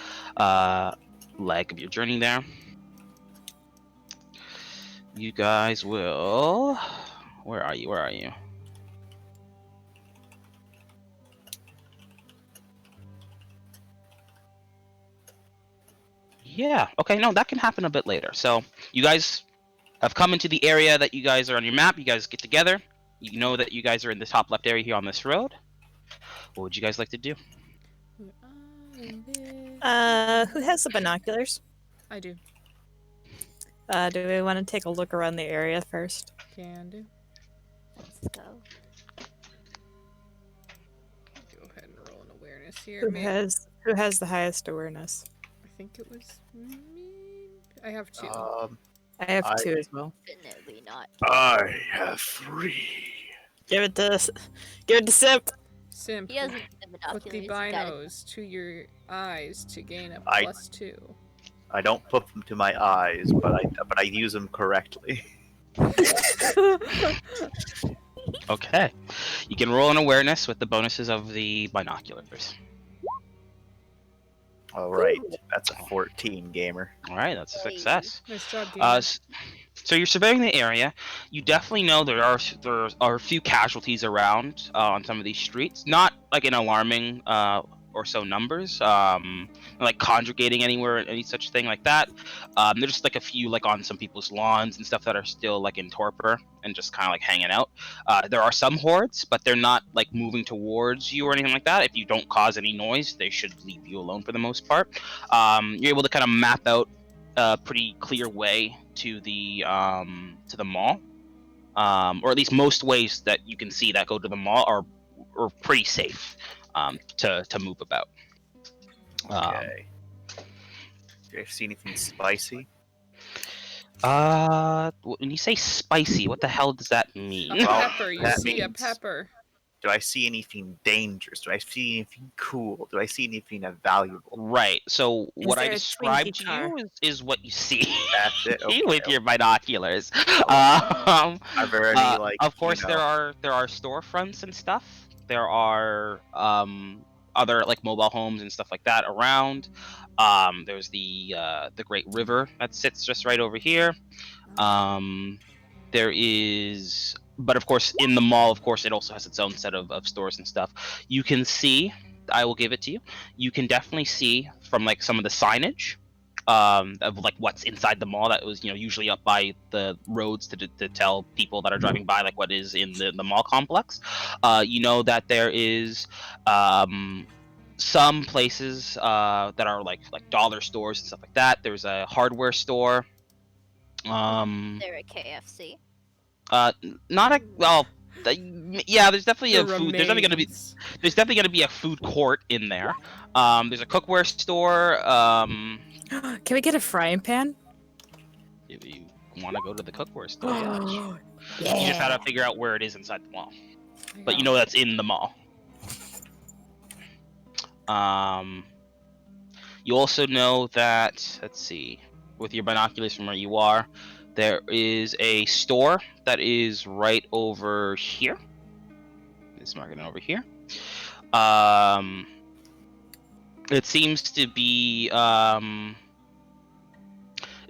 leg of your journey there, you guys will. Where are you? Where are you? Yeah, okay, no, that can happen a bit later. So, you guys have come into the area that you guys are on your map. You guys get together. You know that you guys are in the top left area here on this road. What would you guys like to do? Who has the binoculars? I do. Do we want to take a look around the area first? Can do. Let's go. Go ahead and roll an awareness here. Who has the highest awareness? I think it was me. I have 2. I have I- 2 as well. Definitely not. I have 3. Give it to Simp. Simp. He doesn't need the Put binoculars. the he got it. binos to your eyes to gain a I- +2. I don't put them to my eyes, but I use them correctly. Okay. You can roll an awareness with the bonuses of the binoculars. All right, that's a 14, gamer. All right, that's a Hey. success. Nice job, So you're surveying the area. You definitely know there are a few casualties around on some of these streets. Not like in alarming or so numbers, like conjugating anywhere, any such thing like that. There's just like a few like on some people's lawns and stuff that are still like in torpor and just kind of like hanging out. There are some hordes, but they're not like moving towards you or anything like that. If you don't cause any noise, they should leave you alone for the most part. You're able to kind of map out a pretty clear way to the mall, or at least most ways that you can see that go to the mall are pretty safe to move about. Okay. Do you see anything spicy? When you say spicy, what the hell does that mean? A pepper. You that see a means- pepper. Do I see anything dangerous? Do I see anything cool? Do I see anything valuable? Right. So what I there a described Twinkie to car? you is what you see That's it. Okay. with your binoculars. Are there any like? Of course, you know, there are storefronts and stuff. There are other like mobile homes and stuff like that around. There's the Great River that sits just right over here. There is, but of course, in the mall, of course, it also has its own set of stores and stuff. You can see, I will give it to you. You can definitely see from like some of the signage of like what's inside the mall that was usually up by the roads to tell people that are driving by like what is in the mall complex. That there is some places that are like dollar stores and stuff like that. There's a hardware store. There a KFC. Not a well. Yeah, there's definitely a The food. remains. There's definitely gonna be a food court in there. There's a cookware store. Can we get a frying pan? If you want to go to the cookware store, yeah. Oh, You just gotta figure out where it is inside the mall. There But go. you know that's in the mall. You also know that, let's see, with your binoculars from where you are, there is a store that is right over here. Let's mark it over here. It seems to be it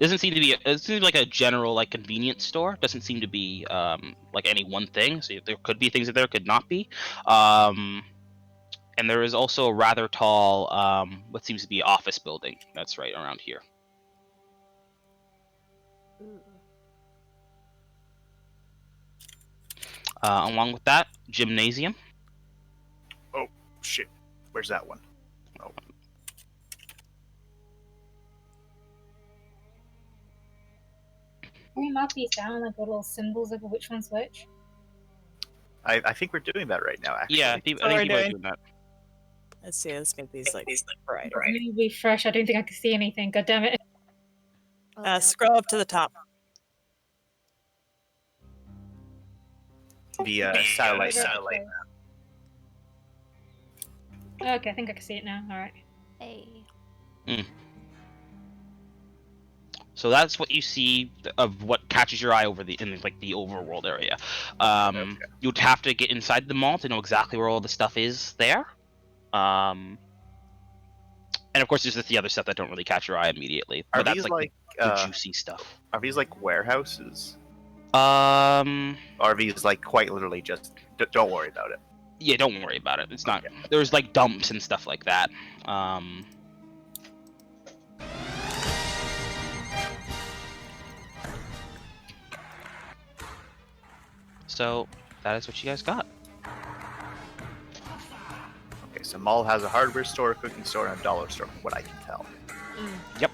doesn't seem to be it seems like a general like convenience store. It doesn't seem to be like any one thing. So there could be things that there could not be. And there is also a rather tall what seems to be office building that's right around here. Along with that, gymnasium. Shit. Where's that one? Oh. Can we mark these down like little symbols of which one's which? I think we're doing that right now. Actually. Yeah, I think Oh, we're people are doing- doing that. Let's see. Let's make these like brighter. Let me refresh. I don't think I can see anything. God damn it. Oh, no. Scroll up to the top. The satellite. Okay, I think I can see it now. All right. Hey. So that's what you see of what catches your eye in like the overworld area. You'd have to get inside the mall to know exactly where all the stuff is there. And of course, there's the other stuff that don't really catch your eye immediately. Are But that's these like like the juicy stuff. are these like warehouses? Um, Or are these like quite literally just don't worry about it? yeah, don't worry about it. It's not. There's like dumps and stuff like that. So that is what you guys got. Okay, so mall has a hardware store, a cooking store, and a dollar store, from what I can tell. Yep.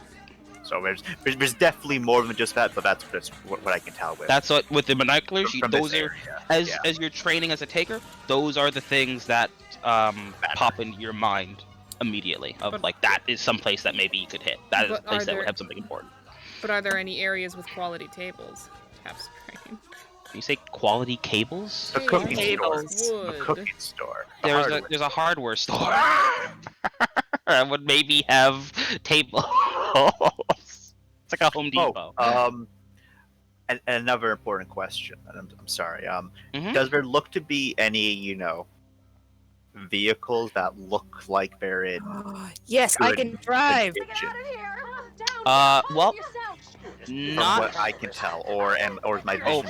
So there's definitely more than just that, but that's just what I can tell with. That's what with the binoculars. from this Those are area. as Yeah. as you're training as a taker. Those are the things that pop into your mind immediately. Of But- like that is some place that maybe you could hit. That is a But place are that would there- have something important. But are there any areas with quality tables? Tap screen. You say quality cables? A cooking store. Tables. A Wood. cooking store. A There's hardware a hardware store that would maybe have tables. It's like a Home Depot. And another important question. And I'm sorry. Mhm. Does there look to be any, vehicles that look like they're in Yes, I good can drive. condition, Well, from not what I can tell, or is my vision? Oh,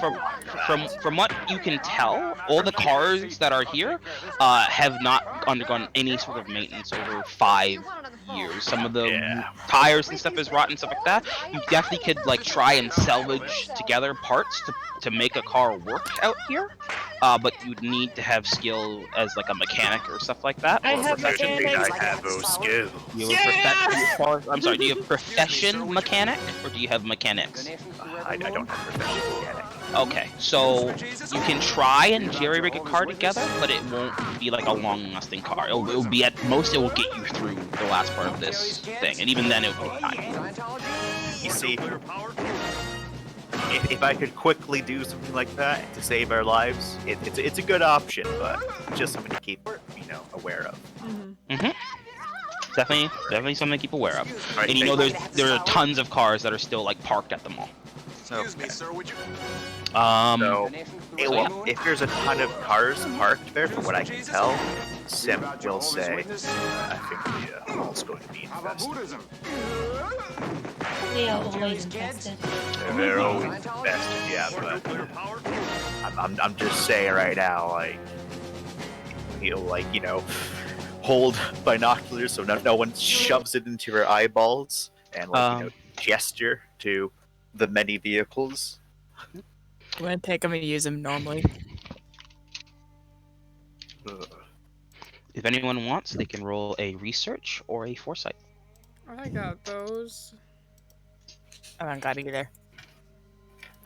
from what you can tell, all the cars that are here have not undergone any sort of maintenance over 5 years. Some of the Yeah. tires and stuff is rotten, stuff like that. You definitely could like try and salvage together parts to make a car work out here. But you'd need to have skill as like a mechanic or stuff like that. I or a have profession. mechanics. I have those skills. You have I'm sorry. Do you have profession mechanic or do you have mechanics? I don't have profession mechanic. Okay, so you can try and jerry-rig a car together, but it won't be like a long-lasting car. It'll be at most, it will get you through the last part of this thing, and even then it will take time. You see, if I could quickly do something like that to save our lives, it's a good option, but just something to keep aware of. Definitely something to keep aware of. Alright, And you know, thank there are tons of cars that are still like parked at the mall. Excuse me, sir, would you... So, if there's a ton of cars parked there, from what I can tell, Sim will say, I think the mall's going to be How about infested. Buddhism? They are always infested. They're always infested, yeah, but I'm just saying right now, like, hold binoculars so no one shoves it into their eyeballs, and gesture to the many vehicles. I'm gonna take them and use them normally. Ugh. If anyone wants, they can roll a research or a foresight. I got those. I haven't got either.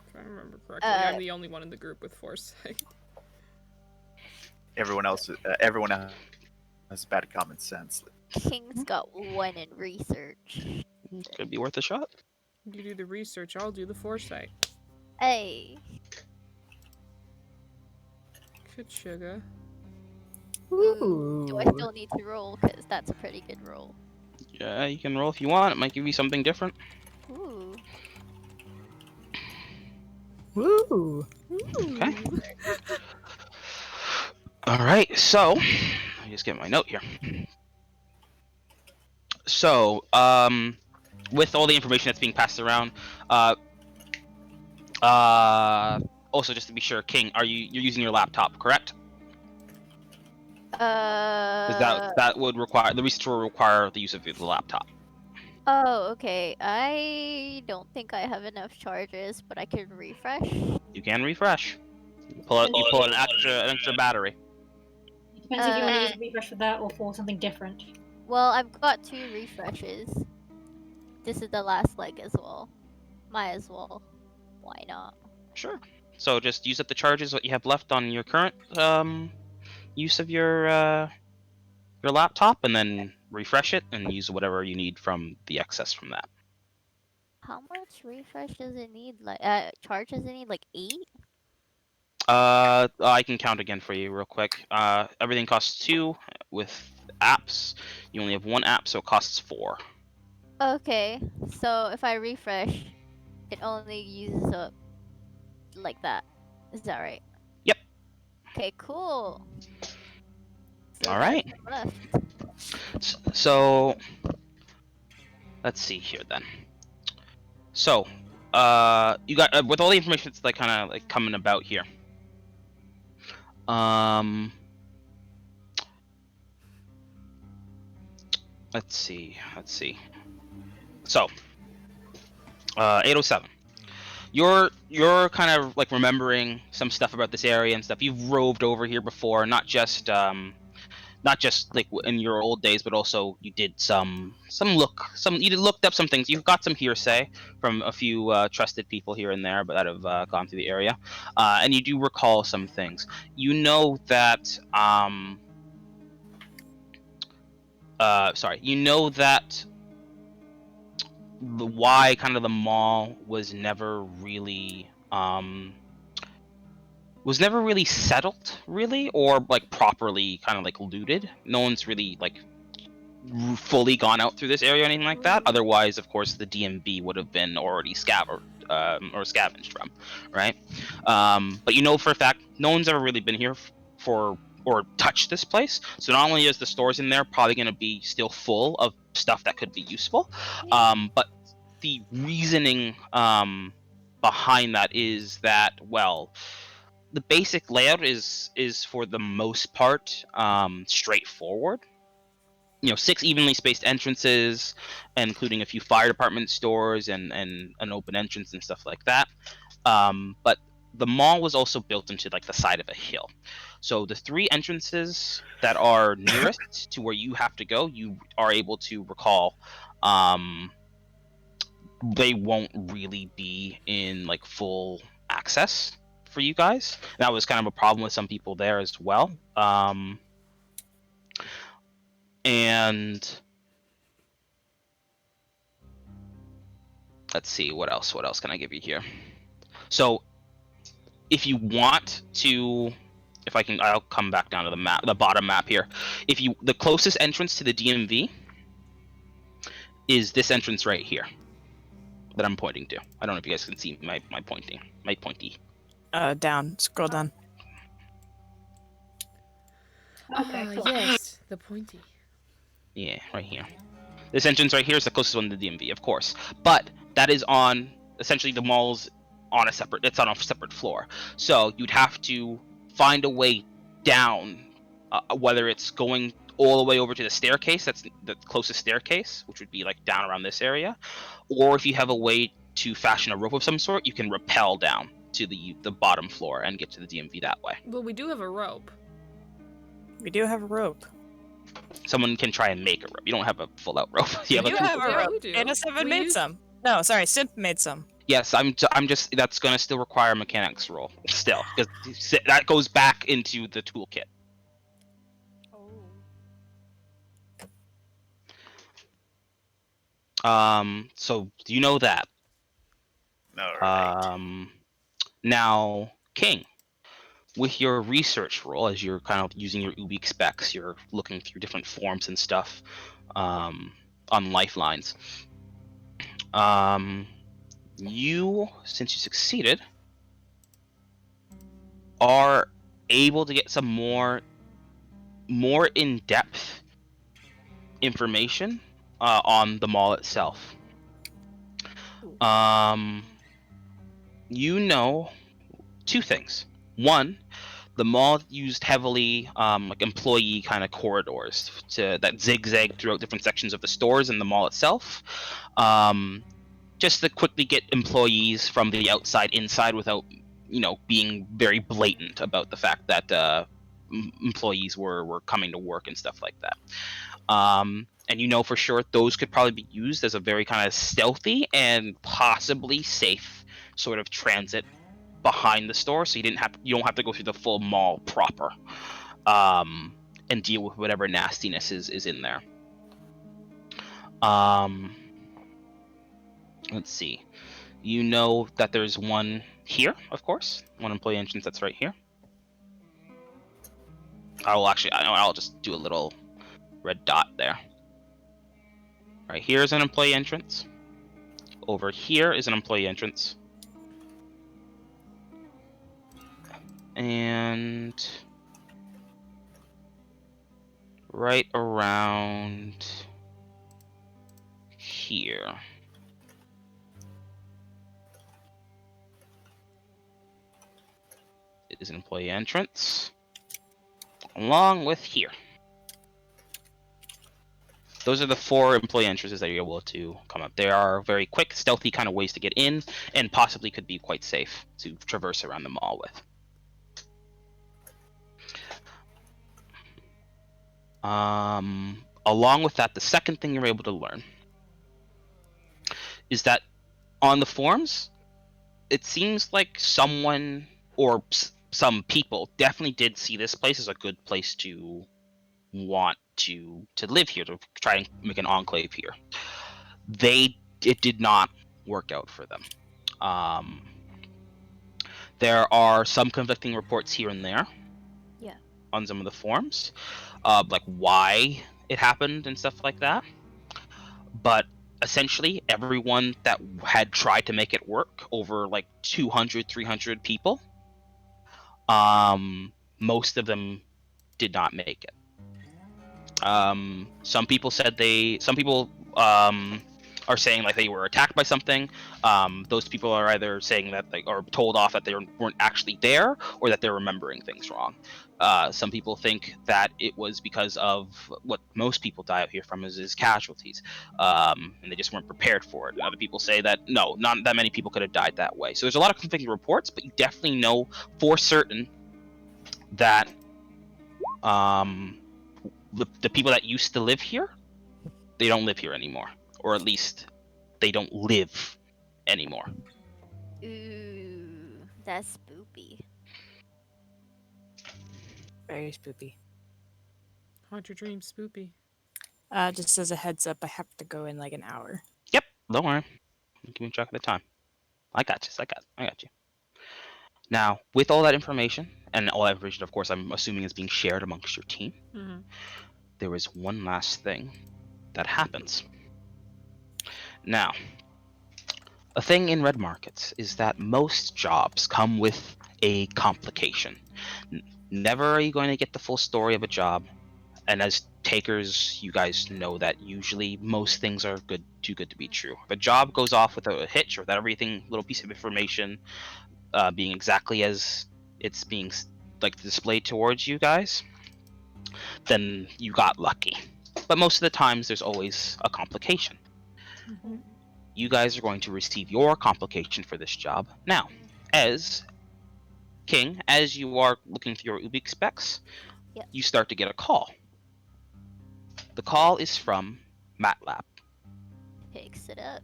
If I remember correctly, I'm the only one in the group with foresight. Everyone else has bad common sense. King's got 1 in research. Could be worth a shot. You do the research, I'll do the foresight. Hey. Good sugar. Ooh. Do I still need to roll? Because that's a pretty good roll. Yeah, you can roll if you want. It might give you something different. Ooh. Woo! Okay. All right. So, let me just get my note here. So, with all the information that's being passed around, also just to be sure, King, you're using your laptop, correct? Because that would require the research will require the use of the laptop. Oh, okay. I don't think I have enough charges, but I can refresh. You can refresh. You pull an extra battery. Depends if you want to use a refresh for that or for something different. Well, I've got 2 refreshes. This is the last leg as well. Might as well. Why not? Sure. So just use up the charges what you have left on your current use of your laptop, and then refresh it and use whatever you need from the excess from that. How much refresh does it need? Like, charge does it need? Like 8? I can count again for you real quick. Everything costs 2 with apps. You only have 1 app, so it costs 4. Okay, so if I refresh, it only uses up like that. Is that right? Yep. Okay, cool. All right. Left. So let's see here then. So you got with all the information that's like kind of like coming about here. Let's see. So 807. You're kind of like remembering some stuff about this area and stuff. You've roved over here before, not just like in your old days, but also you did you looked up some things. You've got some hearsay from a few trusted people here and there, but that have gone through the area, and you do recall some things. You know that you know that why kind of the mall was never really settled, really, or like properly kind of like looted. No one's really like fully gone out through this area or anything like that. Otherwise, of course, the DMV would have been already scoured or scavenged from, right? But you know for a fact, no one's ever really been here for or touched this place. So not only is the stores in there probably going to be still full of stuff that could be useful, but the reasoning behind that is that, well, the basic layout is for the most part straightforward. 6 evenly spaced entrances, including a few fire department stores and an open entrance and stuff like that. But the mall was also built into like the side of a hill. So the 3 entrances that are nearest to where you have to go, you are able to recall, they won't really be in like full access for you guys. That was kind of a problem with some people there as well. And let's see, what else can I give you here? So if you want to, I'll come back down to the map, the bottom map here. The closest entrance to the DMV is this entrance right here that I'm pointing to. I don't know if you guys can see my pointy. Down. Scroll down. Okay, cool. Yes, the pointy. Yeah, right here. This entrance right here is the closest one to the DMV, of course. But that is on, essentially the mall's on a separate floor. So you'd have to find a way down, whether it's going all the way over to the staircase, that's the closest staircase, which would be like down around this area. Or if you have a way to fashion a rope of some sort, you can rappel down to the bottom floor and get to the DMV that way. Well, we do have a rope. We do have a rope. Someone can try and make a rope. You don't have a full-out rope. We You do have a have a Yeah, rope. we do. Anna Seven We made use- some. No, sorry, Synth made some. Yes, I'm just. That's gonna still require a mechanics roll still, because that goes back into the toolkit. So do you know that? All right. Now, King, with your research role, as you're kind of using your Ubik specs, you're looking through different forms and stuff, on lifelines. You, since you succeeded, are able to get some more in-depth information on the mall itself. You know 2 things. One, the mall used heavily like employee kind of corridors that zigzag throughout different sections of the stores and the mall itself, just to quickly get employees from the outside inside without being very blatant about the fact that employees were coming to work and stuff like that. And for sure those could probably be used as a very kind of stealthy and possibly safe sort of transit behind the store, so you don't have to go through the full mall proper, and deal with whatever nastiness is in there. Let's see. You know that there's one here, of course, one employee entrance that's right here. I'll just do a little red dot there. Right here is an employee entrance. Over here is an employee entrance. And right around here is an employee entrance, along with here. Those are the 4 employee entrances that you're able to come up. They are very quick, stealthy kind of ways to get in, and possibly could be quite safe to traverse around the mall with. Along with that, the second thing you're able to learn is that on the forums, it seems like someone or some people definitely did see this place as a good place to want to live here, to try and make an enclave here. It did not work out for them. There are some conflicting reports here and there. Yeah. On some of the forums, like why it happened and stuff like that. But essentially everyone that had tried to make it work, over like 200, 300 people, most of them did not make it. Some people are saying like they were attacked by something. Those people are either saying that they are told off that they weren't actually there, or that they're remembering things wrong. Some people think that it was because of what most people die out here from is casualties, and they just weren't prepared for it. And other people say that no, not that many people could have died that way. So there's a lot of conflicting reports, but you definitely know for certain that the people that used to live here, they don't live here anymore, or at least they don't live anymore. Ooh, that's spoopy. Very spoopy. Haunt your dreams, spoopy. Just as a heads up, I have to go in like an hour. Yep, don't worry. Give me track of the time. I got you. I got you. Now, with all that information, and all that information, of course, I'm assuming is being shared amongst your team, there is one last thing that happens. Now, a thing in red markets is that most jobs come with a complication. Never are you going to get the full story of a job, and as takers, you guys know that usually most things are too good to be true. If a job goes off without a hitch, or without everything, little piece of information being exactly as it's being like displayed towards you guys, then you got lucky. But most of the times, there's always a complication. You guys are going to receive your complication for this job. Now, as King, as you are looking through your Ubik specs, Yep. you start to get a call. The call is from MATLAB. Picks it up.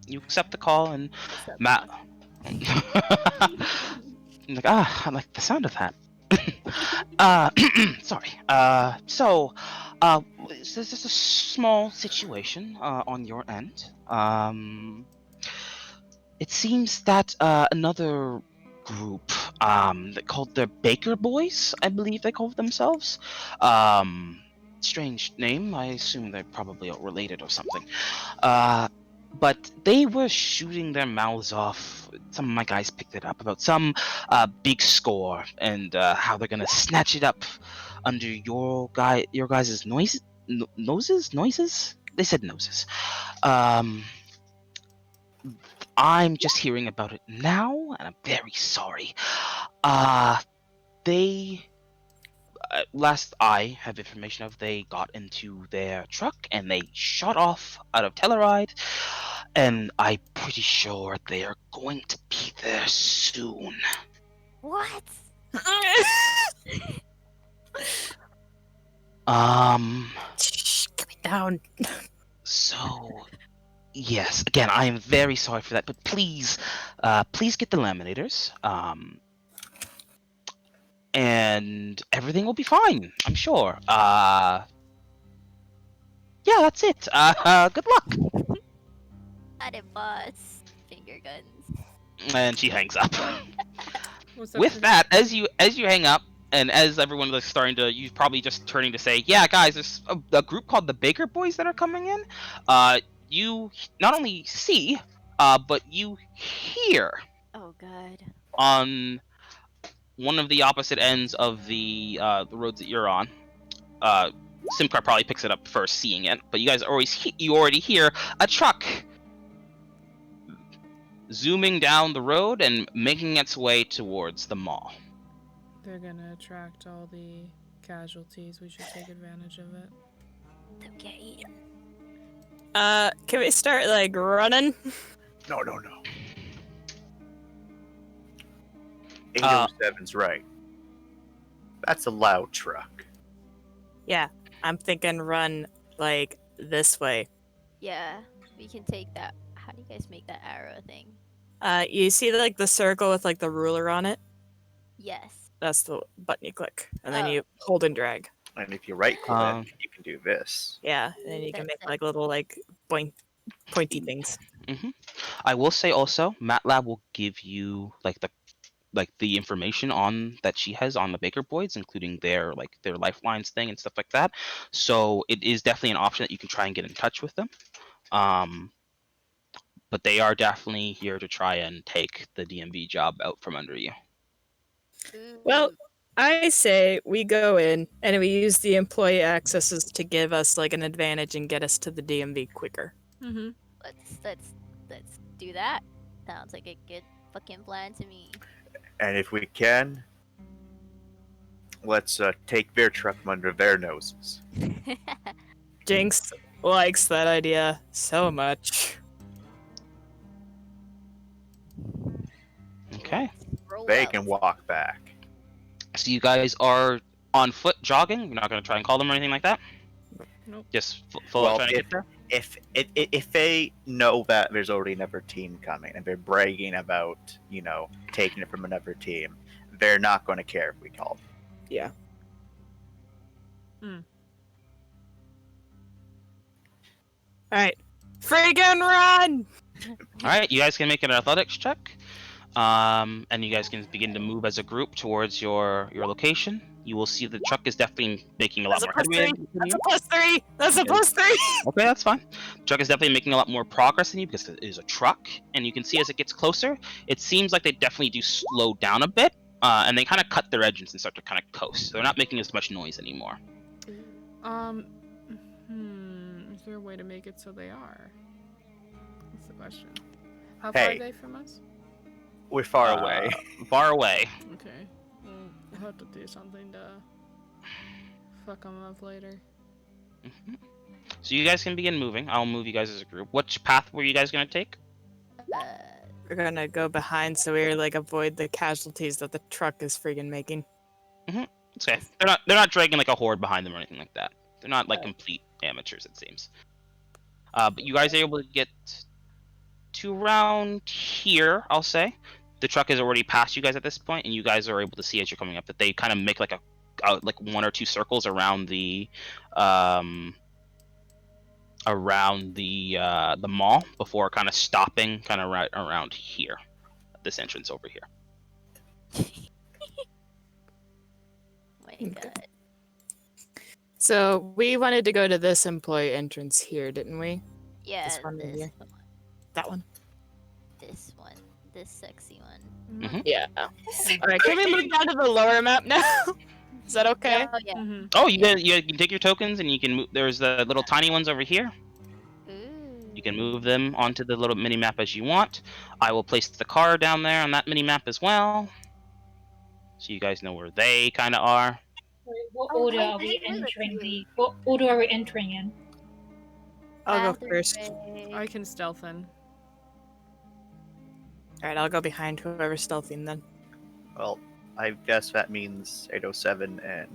You accept the call, and What's up, Matt. boss? I'm like, I like the sound of that. Sorry. There's just a small situation on your end. It seems that another group, called the Baker Boys, I believe they call themselves. Strange name. I assume they're probably related or something. But they were shooting their mouths off. Some of my guys picked it up about some big score, and how they're gonna snatch it up under your guys' noses. They said noses. I'm just hearing about it now, and I'm very sorry. Last I have information of, they got into their truck and they shot off out of Telluride, and I'm pretty sure they are going to be there soon. What? Shh, get me down. So, yes, again, I am very sorry for that, but please get the laminators, and everything will be fine, I'm sure. Yeah, that's it. Good luck. Got it, boss. Finger guns. And she hangs up. What's up, With Chris? that, as you hang up, and as everyone is starting to, you probably just turning to say, yeah, guys, there's a group called the Baker Boys that are coming in. You not only see, but you hear Oh god. on one of the opposite ends of the roads that you're on. Simcar probably picks it up first, seeing it, but you guys already hear a truck zooming down the road and making its way towards the mall. They're gonna attract all the casualties. We should take advantage of it. Don't get eaten. Can we start like running? No. 807's right. That's a loud truck. Yeah, I'm thinking run like this way. Yeah, we can take that. How do you guys make that arrow thing? You see like the circle with like the ruler on it? Yes. That's the button you click, and then Oh. you hold and drag. And if you right click, Um, you can do this. Yeah, and then you can That's make it. like little like pointy things. I will say also, MATLAB will give you like the information on that she has on the Baker Boys, including their lifelines thing and stuff like that. So it is definitely an option that you can try and get in touch with them. But they are definitely here to try and take the DMV job out from under you. Well, I say we go in and we use the employee accesses to give us like an advantage and get us to the DMV quicker. Mm-hmm. let's do that. Sounds like a good fucking plan to me. And if we can, let's take their truck from under their noses. Jinx likes that idea so much. Okay. Roll They out. can walk back. So you guys are on foot jogging. You're not going to try and call them or anything like that? Nope. Just full Well, trying to get there? If they know that there's already another team coming and they're bragging about, taking it from another team, they're not going to care if we call them. Yeah. Hmm. Alright. Friggin' run! All right, you guys can make an athletics check, and you guys can begin to move as a group towards your location. You will see the truck is definitely making a lot That's a more plus headway. 3! than That's you. a plus 3! That's a Yeah. plus 3! Okay, that's fine. The truck is definitely making a lot more progress than you because it is a truck, and you can see as it gets closer, it seems like they definitely do slow down a bit, and they kind of cut their engines and start to kind of coast. So they're not making as much noise anymore. Is there a way to make it so they are? That's the question. How Hey. far are they from us? We're far away. Far away. Okay. Well, we'll have to do something to fuck them up later. Mhm. So you guys can begin moving. I'll move you guys as a group. Which path were you guys gonna take? We're gonna go behind so we like avoid the casualties that the truck is friggin' making. It's okay. They're not dragging like a horde behind them or anything like that. They're not like complete amateurs, it seems. But you guys are able to get to around here, I'll say. The truck is already past you guys at this point, and you guys are able to see as you're coming up that they kind of make like like 1 or 2 circles around the mall before kind of stopping kind of right around here, at this entrance over here. My Okay. God. So we wanted to go to this employee entrance here, didn't we? Yeah, This one right here. That one? This sexy one. Mhm. Yeah. Alright, can we move down to the lower map now? Is that okay? Oh yeah. Mm-hmm. Oh, you can take your tokens and you can move. There's the little tiny ones over here. Ooh. You can move them onto the little mini map as you want. I will place the car down there on that mini map as well, so you guys know where they kind of are. Wait, what Oh, order I are we didn't know that entering too. What order are we entering in? I'll go first. Catherine. I can stealth in. Alright, I'll go behind whoever's stealthing then. Well, I guess that means 807 and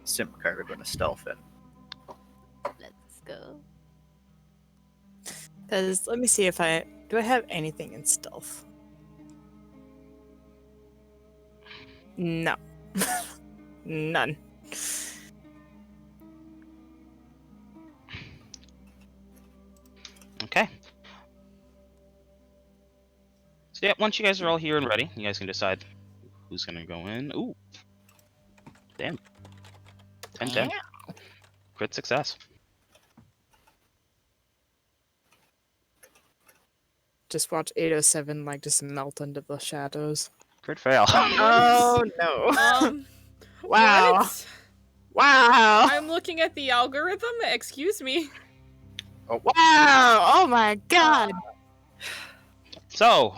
Simcar are going to stealth in. Let's go. Because let me see if do I have anything in stealth? No. None. Okay. So yeah, once you guys are all here and ready, you guys can decide who's gonna go in. Ooh. Damn. 10-10. Crit success. Just watch 807 like just melt into the shadows. Crit fail. Oh no. Wow. What? Wow. I'm looking at the algorithm. Excuse me. Wow. Oh my god. So,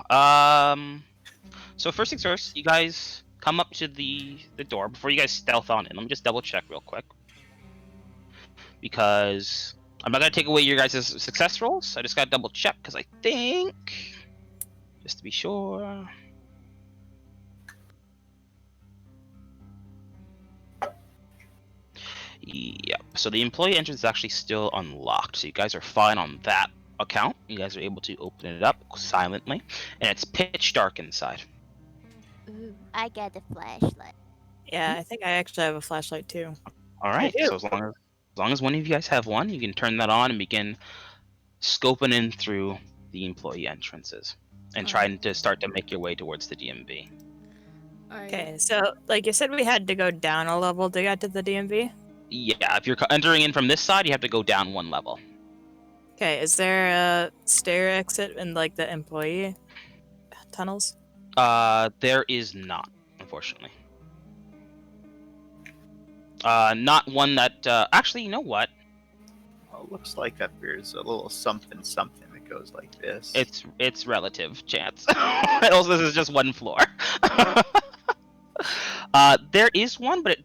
so first things first, you guys come up to the door before you guys stealth on in. Let me just double check real quick, because I'm not gonna take away your guys' success rolls. I just gotta double check because I think, just to be sure. Yep. So the employee entrance is actually still unlocked. So you guys are fine on that account. You guys are able to open it up silently, and it's pitch dark inside. Ooh, I got the flashlight. Yeah, I think I actually have a flashlight too. All right. do. So as long as one of you guys have one, you can turn that on and begin scoping in through the employee entrances and trying to start to make your way towards the DMV. Okay, so like you said, we had to go down a level to get to the DMV. Yeah, if you're entering in from this side, you have to go down 1 level. Okay, is there a stair exit in like the employee tunnels? There is not, unfortunately. Not one that. Actually, you know what? Well, it looks like that there's a little something that goes like this. It's relative chance. And also, this is just one floor. There is one, but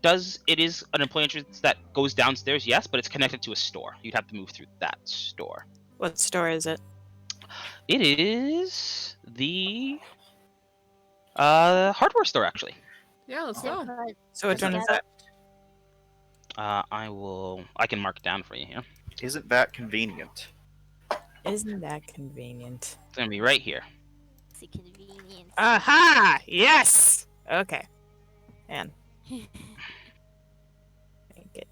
it is an employee entrance that goes downstairs, yes, but it's connected to a store. You'd have to move through that store. What store is it? It is the hardware store, actually. Yeah, let's Yeah, go. but So which one is that? I can mark it down for you here. Isn't that convenient? Isn't that convenient? It's gonna be right here. it's a convenience. Aha! Yes! Okay. And make it.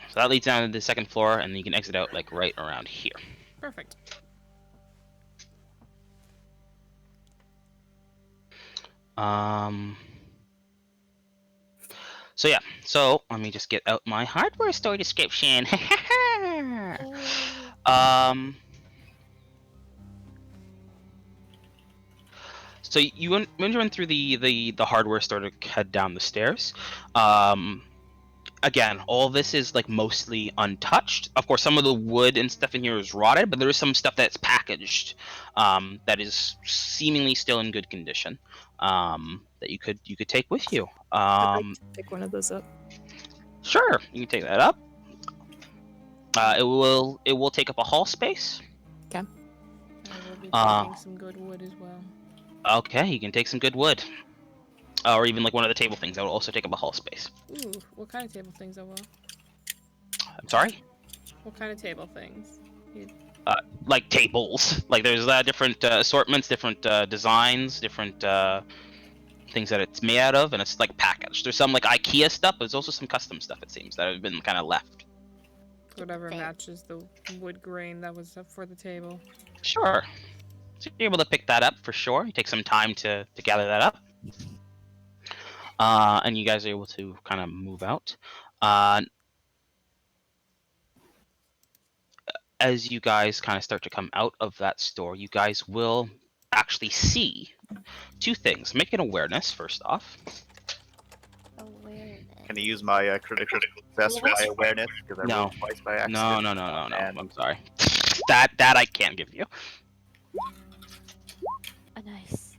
So that leads down to the second floor, and you can exit out like right around here. Perfect. So yeah. So let me just get out my hardware store description. So when you went through the hardware store to head down the stairs, again, all this is like mostly untouched. Of course, some of the wood and stuff in here is rotted, but there is some stuff that's packaged that is seemingly still in good condition that you could take with you. I'd like to pick one of those up. Sure, you can take that up. It will take up a hall space. I will be Uh, taking some good wood as well. Okay, you can take some good wood. Or even like one of the table things that will also take up a hall space. Ooh, what kind of table things I will? I'm sorry? What kind of table things? Like tables. Like there's different assortments, different designs, different things that it's made out of, and it's like packaged. There's some like IKEA stuff, but there's also some custom stuff, it seems, that have been kind of left. Whatever Thanks. matches the wood grain that was up for the table. Sure. So you're able to pick that up for sure. You take some time to gather that up. And you guys are able to kind of move out. As you guys kind of start to come out of that store, you guys will actually see two things. Make an awareness, first off. Awareness. Can I use my critical success for my awareness? Because I No. rolled twice by accident. No. And I'm sorry. That I can't give you. A nice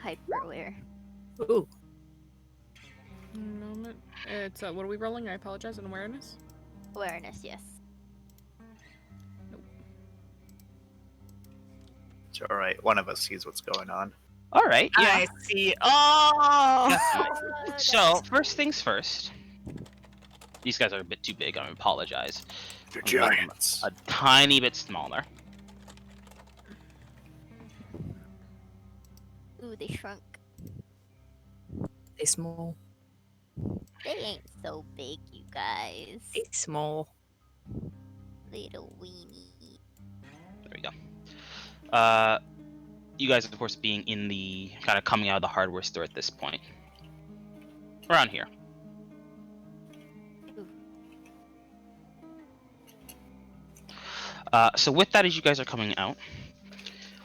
hyperware. Ooh. Moment. It's what are we rolling? I apologize. An awareness. Awareness, yes. it's all right. One of us sees what's going on. All right. Yeah. I see. Oh! So first things first. These guys are a bit too big. I apologize. They're I'm making them giants. A tiny bit smaller. Ooh, they shrunk. They small. They ain't so big, you guys. They small. Little weenie. There we go. You guys, of course, being in the kind of coming out of the hardware store at this point. Around here. So with that, as you guys are coming out,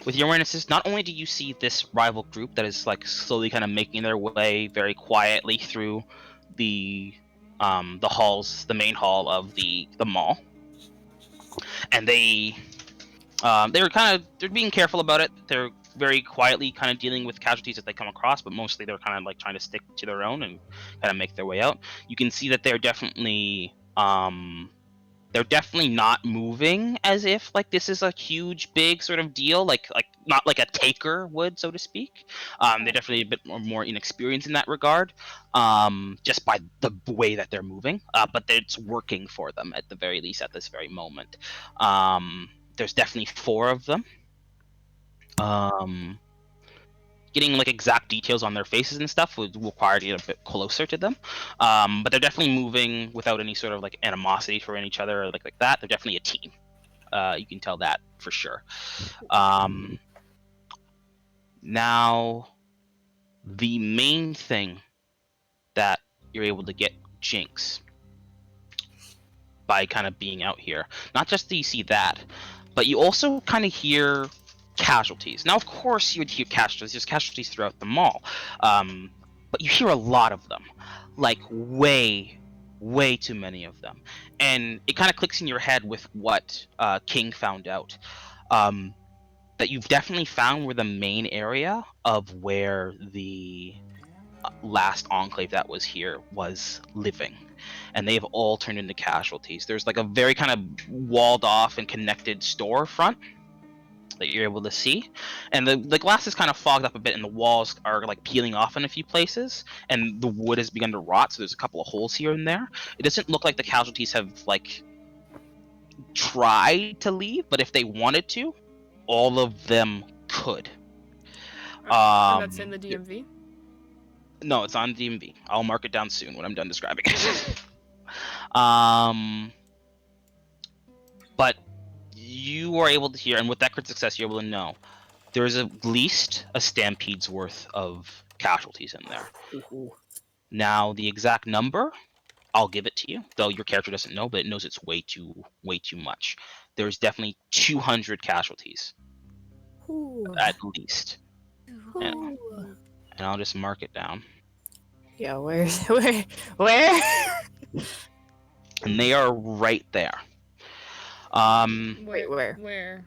with your awarenesses, not only do you see this rival group that is like slowly kind of making their way very quietly through the halls, the main hall of the mall, and they're being careful about it. They're very quietly kind of dealing with casualties that they come across, but mostly they're kind of like trying to stick to their own and kind of make their way out. You can see that they're definitely not moving as if like this is a huge big sort of deal, like not like a taker would, so to speak. They're definitely a bit more inexperienced in that regard, just by the way that they're moving, but it's working for them at the very least at this very moment. There's definitely 4 of them. Getting like exact details on their faces and stuff would require to get a bit closer to them, but they're definitely moving without any sort of like animosity for each other or like that. They're definitely a team. You can tell that for sure. Now, the main thing that you're able to get Jinx by kind of being out here. Not just do you see that, but you also kind of hear casualties. Now, of course, you would hear casualties. There's casualties throughout the mall, but you hear a lot of them, like way too many of them, and it kind of clicks in your head with what King found out. That you've definitely found where the main area of where the last enclave that was here was living, and they've all turned into casualties. There's like a very kind of walled off and connected storefront that you're able to see, and the glass is kind of fogged up a bit, and the walls are like peeling off in a few places, and the wood has begun to rot, so there's a couple of holes here and there. It doesn't look like the casualties have like tried to leave, but if they wanted to, all of them could. And that's in the DMV? No, it's on DMV. I'll mark it down soon when I'm done describing it. But you are able to hear, and with that crit success, you're able to know there's at least a stampede's worth of casualties in there. Now, the exact number, I'll give it to you, though your character doesn't know, but it knows it's way too much. There's definitely 200 casualties, at least. And I'll just mark it down. Yeah, where? And they are right there. Wait, where? Where?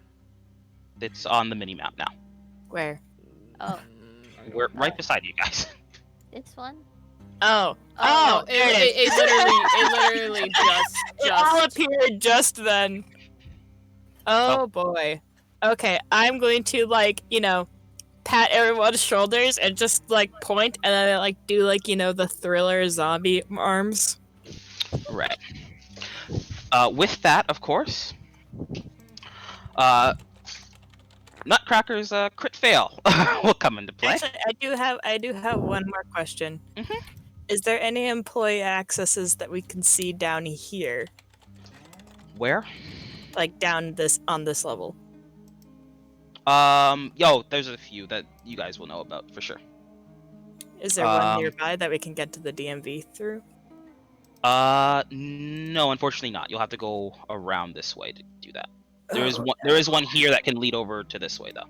It's on the mini map now. Where? Oh, We're right beside you guys. this one? Oh, It literally it all just. appeared just then. Oh boy. Okay, I'm going to pat everyone's shoulders and just point and then do the Thriller zombie arms. Right. With that, of course, Nutcracker's crit fail will come into play. Actually, I do have one more question. Mhm. Is there any employee accesses that we can see down here, Where? down on this level? There's a few that you guys will know about for sure. Is there one nearby that we can get to the DMV through? No, unfortunately not. You'll have to go around this way to do that. There is one here that can lead over to this way though.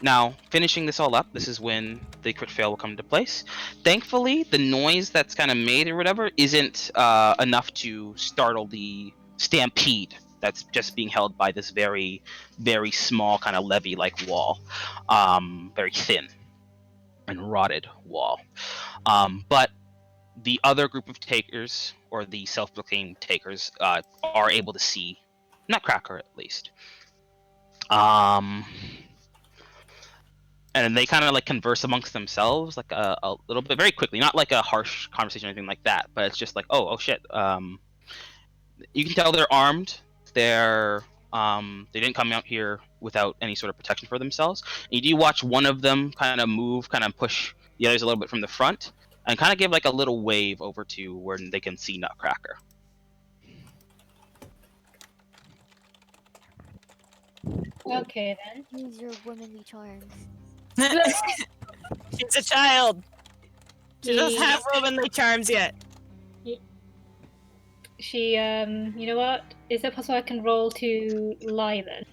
Now, finishing this all up, this is when the crit fail will come into place. Thankfully, the noise that's kind of made or whatever isn't enough to startle the stampede that's just being held by this very, very small kind of levee-like wall. Very thin and rotted wall. But the other group of takers, or the self-proclaimed takers, are able to see Nutcracker at least. And they kind of converse amongst themselves a little bit, very quickly, not like a harsh conversation or anything like that, but it's just oh shit. You can tell they're armed. They didn't come out here without any sort of protection for themselves. And you do watch one of them kind of move, kind of push the others a little bit from the front, and kind of give a little wave over to where they can see Nutcracker. Okay then. Use your womanly charms. She's a child. She doesn't Yeah. have womanly charms yet. She, you know what? Is it possible I can roll to lie then?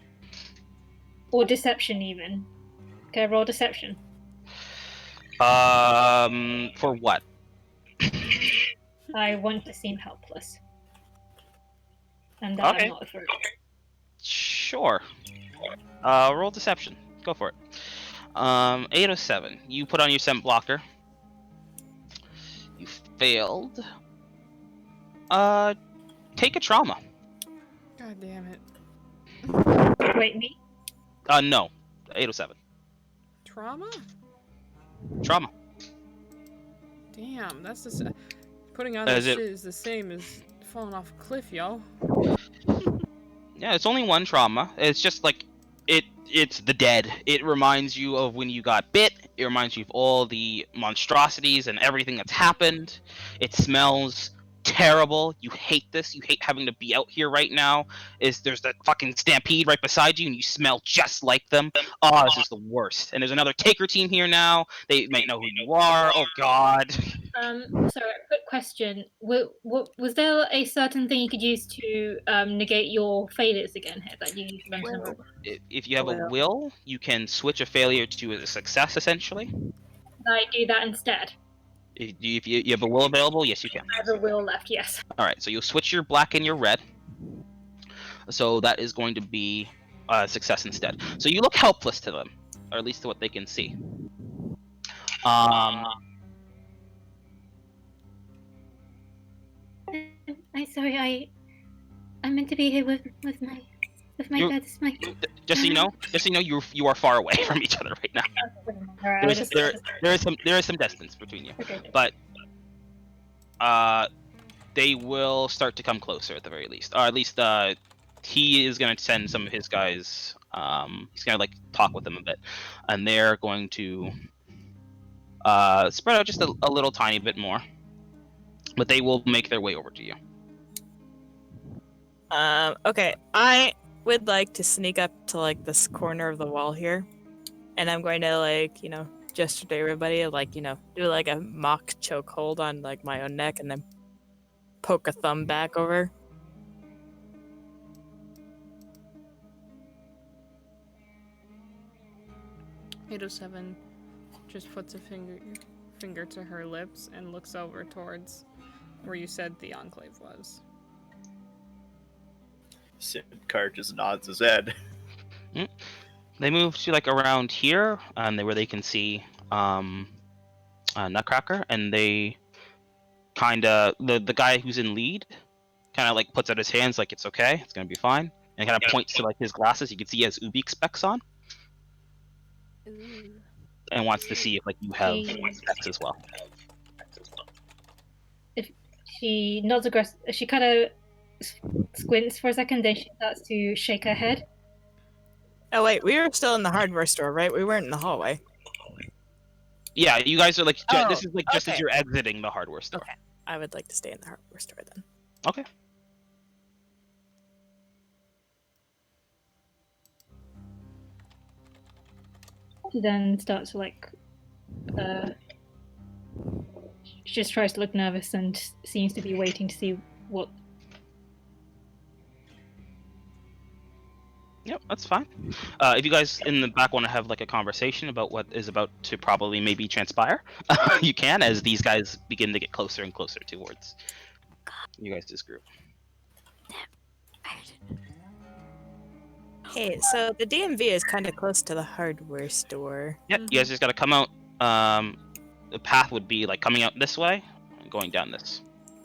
Or deception even? Can I roll deception? For what? I want to seem helpless. And that Okay. I'm not afraid. Sure. Roll deception. Go for it. 807. You put on your scent blocker. You failed. Take a trauma. God damn it. Wait, me? No. 807. Trauma? Trauma. Damn, that's just. Putting on Is this it- shit is the same as falling off a cliff, yo. Yeah, it's only one trauma. It's just it's the dead. It reminds you of when you got bit. It reminds you of all the monstrosities and everything that's happened. It smells terrible. You hate this. You hate having to be out here right now. There's that fucking stampede right beside you, and you smell just like them. Oh, this is the worst. And there's another Taker team here now. They might know who you are. Oh God. Sorry, quick question. Was there a certain thing you could use to negate your failures again here that you used to mention? Will. If you have a will, you can switch a failure to a success. Essentially, Can I do that instead? if you have a will available, yes, you can. I have a will left, yes. All right, so you'll switch your black and your red. So that is going to be success instead. So you look helpless to them, or at least to what they can see. I'm sorry, I'm meant to be here with my You're- dad. It's my Just so you know, you are far away from each other right now. Alright, There I is, just- there is some distance between you, Okay. but they will start to come closer at the very least, or at least he is going to send some of his guys. He's going to like talk with them a bit, and they're going to spread out just a little tiny bit more, but they will make their way over to you. Okay, I would like to sneak up to like this corner of the wall here, and I'm going to like, gesture to everybody, like, do like a mock chokehold on like my own neck, and then poke a thumb back over. "807 just puts a finger to her lips and looks over towards where you said the Enclave was. Simcar just nods his head. They move to like around here, where they can see Nutcracker, and they kind of the guy who's in lead kind of like puts out his hands like it's okay, it's gonna be fine, and kind of points to like his glasses. You can see he has Ubik specs on, Ooh. and wants to see if like you have Jeez. specs as well. She nods aggressive. She kind of squints for a second, then she starts to shake her head. Oh wait, we were still in the hardware store, right? We weren't in the hallway. Yeah, you guys are like Oh, this is like just as okay. you're exiting the hardware store. Okay. I would like to stay in the hardware store then. Okay. She then starts to she just tries to look nervous and seems to be waiting to see what. Yep, that's fine. If you guys in the back want to have like a conversation about what is about to probably maybe transpire, you can, as these guys begin to get closer and closer towards you guys' group. Hey, so the DMV is kind of close to the hardware store. Yep, you guys just gotta come out. The path would be like coming out this way and going down this.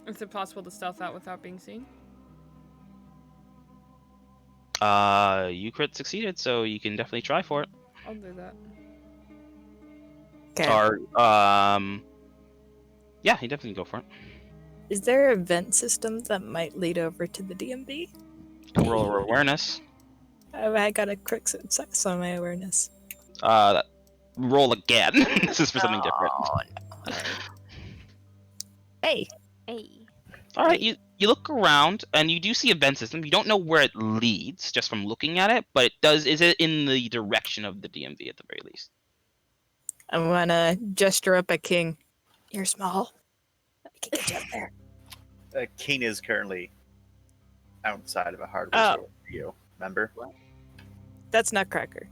Is it possible to stealth out without being seen? You crit succeeded, so you can definitely try for it. I'll do that. Okay. Or yeah, you definitely go for it. Is there a vent system that might lead over to the DMV? Roll awareness. Oh, I got a quick success on my awareness. Roll again. This is for something different. No. Hey. Hey. All right, you look around and you do see a vent system. You don't know where it leads just from looking at it, but it does. Is it in the direction of the DMV at the very least? I want to gesture up at King. You're small. I can get you up there. King is currently outside of a hardware Oh. store for you. Remember? That's Nutcracker.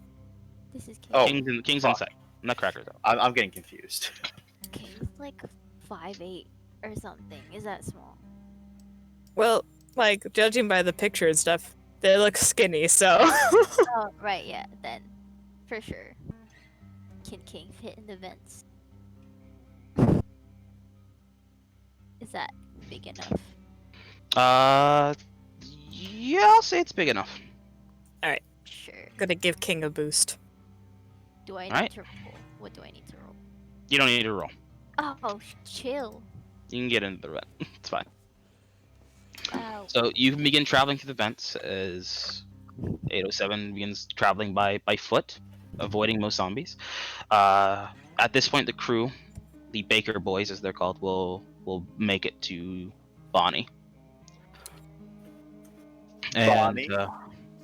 This is King. Oh. King's fuck. inside. Nutcracker's out. I'm getting confused. King's like 5'8" or something. Is that small? Well, like, judging by the picture and stuff, they look skinny, so. Oh, right, yeah, then. For sure. Can King fit in the vents? Is that big enough? Yeah, I'll say it's big enough. Sure. Gonna give King a boost. Do I need Alright. to roll? What do I need to roll? You don't need to roll. Oh, chill. You can get into the vent. It's fine. Wow. So you can begin traveling through the vents as 807 begins traveling by foot, avoiding most zombies. At this point, the crew, the Baker Boys as they're called, will make it to Bonnie. And, Bonnie?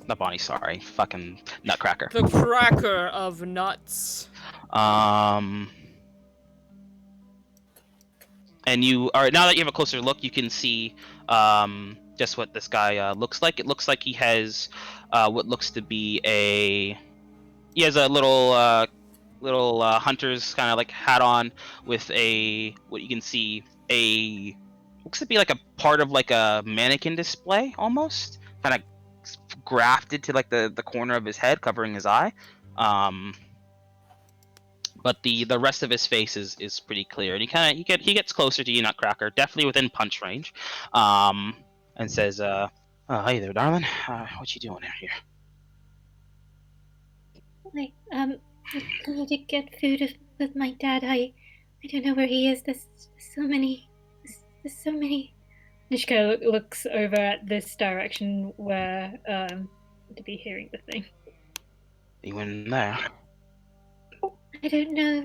not Bonnie, sorry. Fucking Nutcracker. The cracker of nuts. And you are now that you have a closer look, you can see just what this guy looks like. It looks like he has what looks to be he has a little hunter's kind of like hat on with what you can see looks to be like a part of like a mannequin display almost, kind of grafted to like the corner of his head, covering his eye. But the rest of his face is pretty clear, and he gets closer to you, Nutcracker, definitely within punch range, and says, "Hey there, darling. What you doing out here?" I need to get food with my dad. I don't know where he is. There's so many. Nishka looks over at this direction where to be hearing the thing. You in there? I don't know.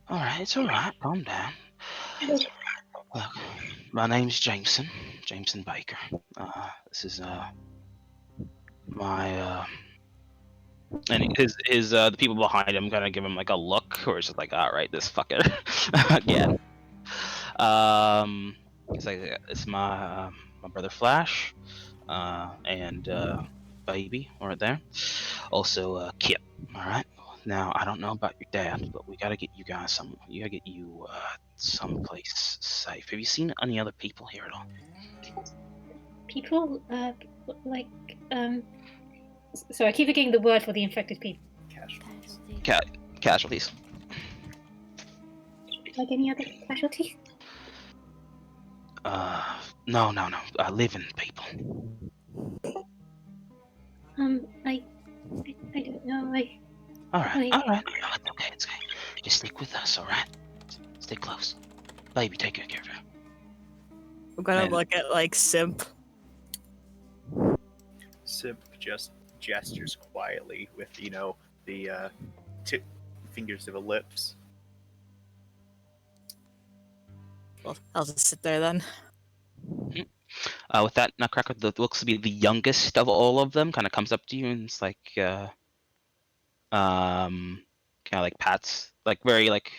All right, it's all right. Calm down. Look, my name's Jameson Baker. This is my and his the people behind him kind of give him like a look, or it's just like, all right, this fucker again. He's like, it's my brother Flash, and baby right there. Also, Kip. All right. Now I don't know about your dad, but we gotta get you guys someplace safe. Have you seen any other people here at all? People, like, So I keep forgetting the word for the infected people. Casualties. Like any other casualties? No. Living people. I don't know. All right. Wait. No, it's okay. Just stick with us, all right? Stay close. Baby, take good care of her. I'm gonna And- look at like Simp. Simp just gestures quietly with, the tip fingers of her lips. Well, I'll just sit there then. With that, Nutcracker, that looks to be the youngest of all of them, kind of comes up to you and it's like, kind of like pats, like very like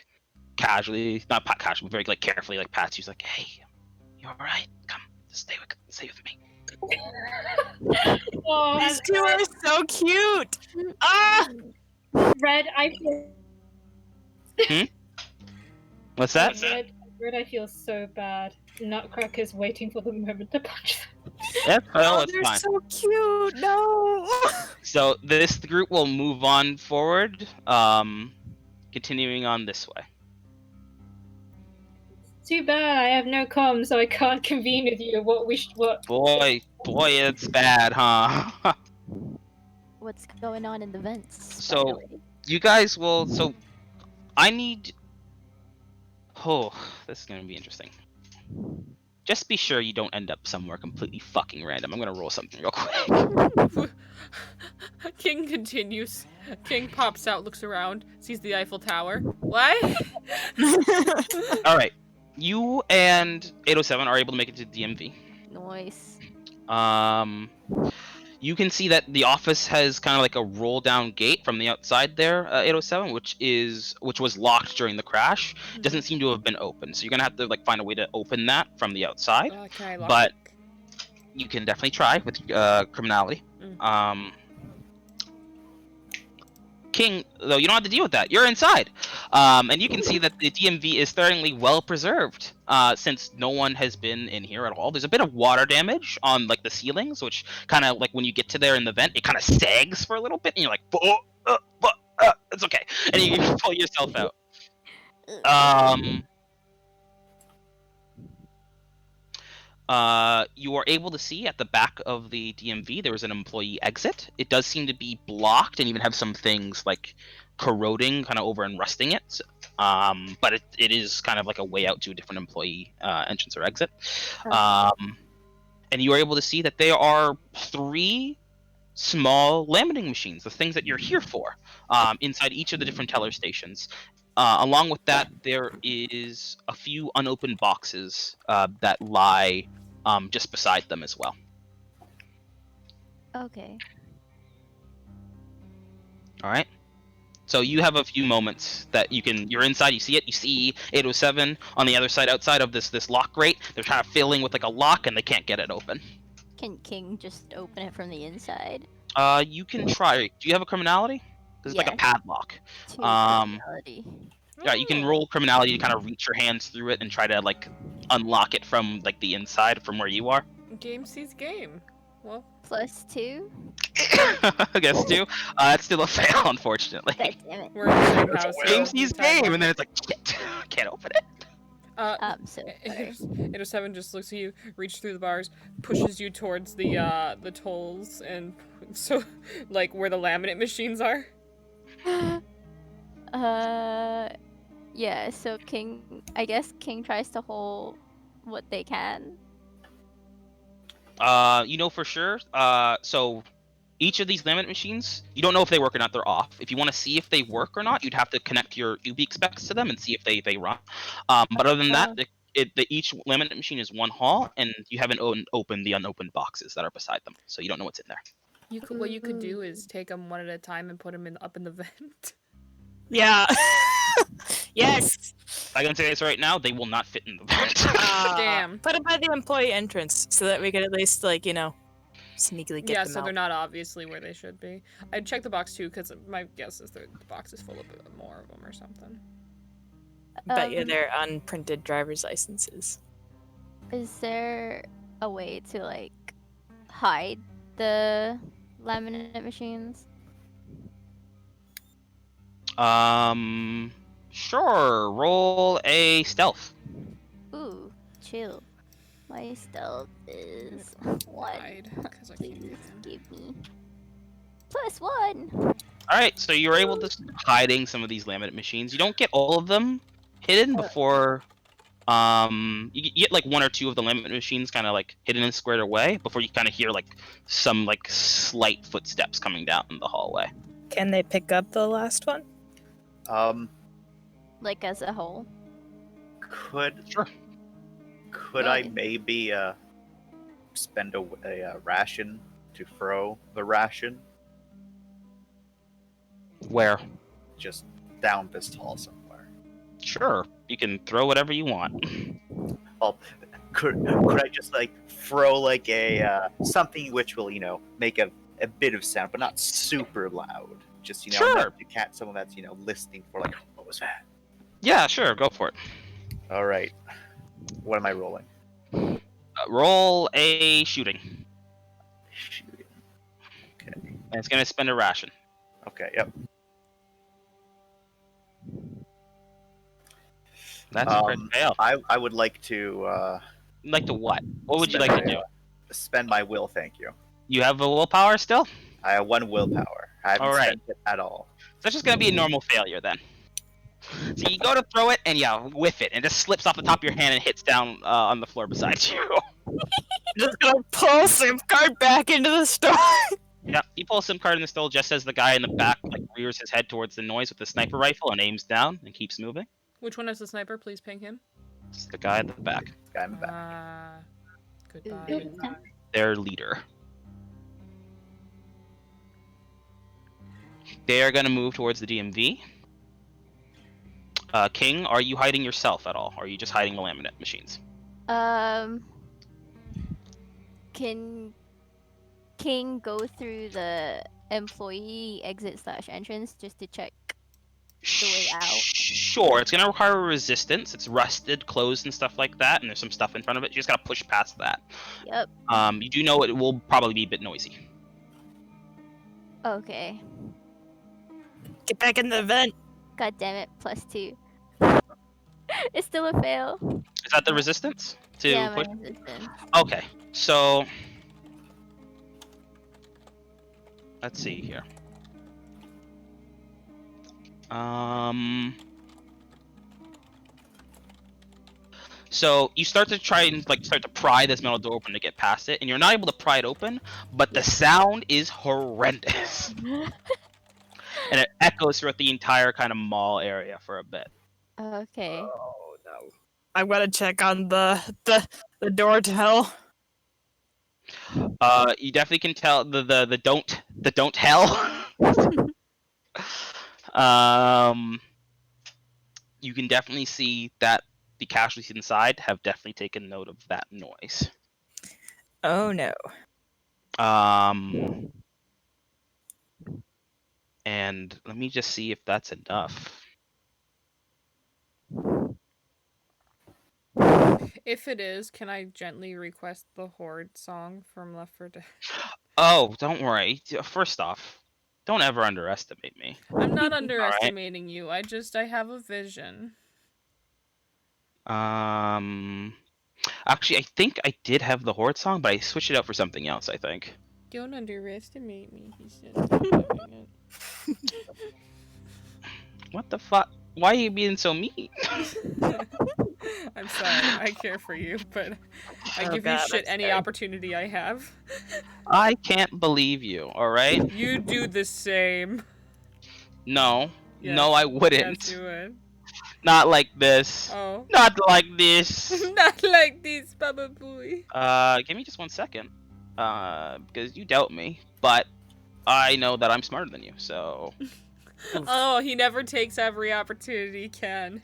casually, not pat casually, but very like carefully, like pats you. He's like, "Hey, you all right? Come, stay with me." Oh, These two are so cute. Ah, Red, What's that? Red, I feel so bad. Nutcracker's waiting for the moment to punch them. Yep, well, oh, it's they're fine. so cute. No. So this group will move on forward, continuing on this way. Too bad I have no comms, so I can't convene with you. What? Boy, it's bad, huh? What's going on in the vents? by So- the way? You guys will. So, I need. Oh, this is gonna be interesting. Just be sure you don't end up somewhere completely fucking random. I'm gonna roll something real quick. King continues. King pops out, looks around, sees the Eiffel Tower. What? All right, you and 807 are able to make it to DMV. Noise. You can see that the office has kind of like a roll down gate from the outside there, 807, which was locked during the crash. Doesn't seem to have been open, so you're gonna have to like find a way to open that from the outside. Can I lock But- it? You can definitely try with criminality. King, though, you don't have to deal with that. You're inside, and you can see that the DMV is thoroughly well preserved, since no one has been in here at all. There's a bit of water damage on like the ceilings, which kind of like when you get to there in the vent, it kind of sags for a little bit, and you're like, it's okay, and you pull yourself out. You are able to see at the back of the DMV there is an employee exit. It does seem to be blocked and even have some things like corroding kind of over and rusting it. But it is kind of like a way out to a different employee entrance or exit. And you are able to see that there are 3 small laminating machines, the things that you're here for, inside each of the different teller stations. Along with that, there is a few unopened boxes that lie just beside them as well. Okay. All right. So you have a few moments that you're inside, you see it, you see 807 on the other side outside of this lock grate. They're kind of filling with like a lock and they can't get it open. Can King just open it from the inside? You can try. Do you have a criminality? Because it's like a Yes. padlock. 2 Um, criminality. Yeah, you can roll criminality to kind of reach your hands through it and try to like unlock it from like the inside from where you are. Game sees game. Well, +2? I guess too. It's still a fail, unfortunately. God damn it. we're in the same house. Game so sees time game, and then it's like shit, can't open it. I'm so sorry. 807 just looks at you, reaches through the bars, pushes you towards the tolls, and so like where the laminate machines are. Yeah, so I guess King tries to hold what they can. You know for sure. So each of these laminate machines, you don't know if they work or not. They're off. If you want to see if they work or not, you'd have to connect your UBEAK specs to them and see if they run. But other than that, each laminate machine is one hall, and you haven't opened the unopened boxes that are beside them, so you don't know what's in there. What you could do is take them one at a time and put them up in the vent. Yeah. Yes. I can say this right now, they will not fit in the vent. Damn. Put it by the employee entrance so that we could at least, like, sneakily get Yeah, them so out. they're not obviously where they should be. I'd check the box too, because my guess is the box is full of more of them or something. But yeah, they're unprinted driver's licenses. Is there a way to like hide the laminate machines? Sure. Roll a stealth. Ooh, chill. My stealth is 1. Hide, 'cause I can't Please do give me +1. All right, so you're able to start hiding some of these laminate machines. You don't get all of them hidden before. You get like 1 or 2 of the laminate machines kind of like hidden and squared away before you kind of hear like some like slight footsteps coming down the hallway. Can they pick up the last one? Like as a whole. Could Sure. I Yeah. maybe spend a ration to throw the ration Where? just down this hall somewhere? Sure, you can throw whatever you want. Could I just like throw like a something which will make a bit of sound but not super loud, just Sure. enough to catch someone that's listening for like, what was that? Yeah, sure, go for it. All right, what am I rolling? Roll a shooting, Shooting. Okay. and it's gonna spend a ration. Okay. Yep. That's a crit fail. I would like to Like to what? What would you like to do? spend my will. Thank you. You have a willpower still? I have 1 willpower. I haven't All right. spent it at all. So that's just gonna be a normal failure then. So you go to throw it, and yeah, whiff it, and it just slips off the top of your hand and hits down on the floor beside you. Just gonna pull SIM card back into the store. Yeah, you pull a SIM card in the stole just as the guy in the back like rears his head towards the noise with the sniper rifle and aims down and keeps moving. Which one is the sniper? Please ping him. It's the guy in the back, Guy in the back. Goodbye. their leader. They are gonna move towards the DMV. King, are you hiding yourself at all? Or are you just hiding the laminate machines? Can King go through the employee exit / entrance just to check the way out? Sure, it's gonna require a resistance. It's rusted, closed, and stuff like that, and there's some stuff in front of it. You just gotta push past that. Yep. You do know it will probably be a bit noisy. Okay. Get back in the vent. God damn it, +2. It's still a fail. Is that the resistance to Yeah, my push? resistance. Okay, so let's see here. So you start to try and start to pry this metal door open to get past it, and you're not able to pry it open, but the sound is horrendous. and it echoes throughout the entire kind of mall area for a bit. Okay. Oh no. I'm gonna check on the door to hell. You definitely can tell the don't hell. You can definitely see that the casualties inside have definitely taken note of that noise. Oh no. And let me just see if that's enough. If it is, can I gently request the Horde song from Left 4 Dead? Oh, don't worry. First off, don't ever underestimate me. I'm not underestimating you. I have a vision. Actually, I think I did have the Horde song, but I switched it out for something else, I think. Don't underestimate me, he said. Doing it. What the fuck? Why are you being so mean? I'm sorry. I care for you, but I Oh give God, you shit that's any scary. opportunity I have. I can't believe you, alright? You do the same. No. Yes, No, I wouldn't. Yes, you would. Not like this. Oh. Not like this. Not like this, Baba Booey. Give me just 1 second. Because you doubt me, but I know that I'm smarter than you, so... Oh, he never takes every opportunity he can.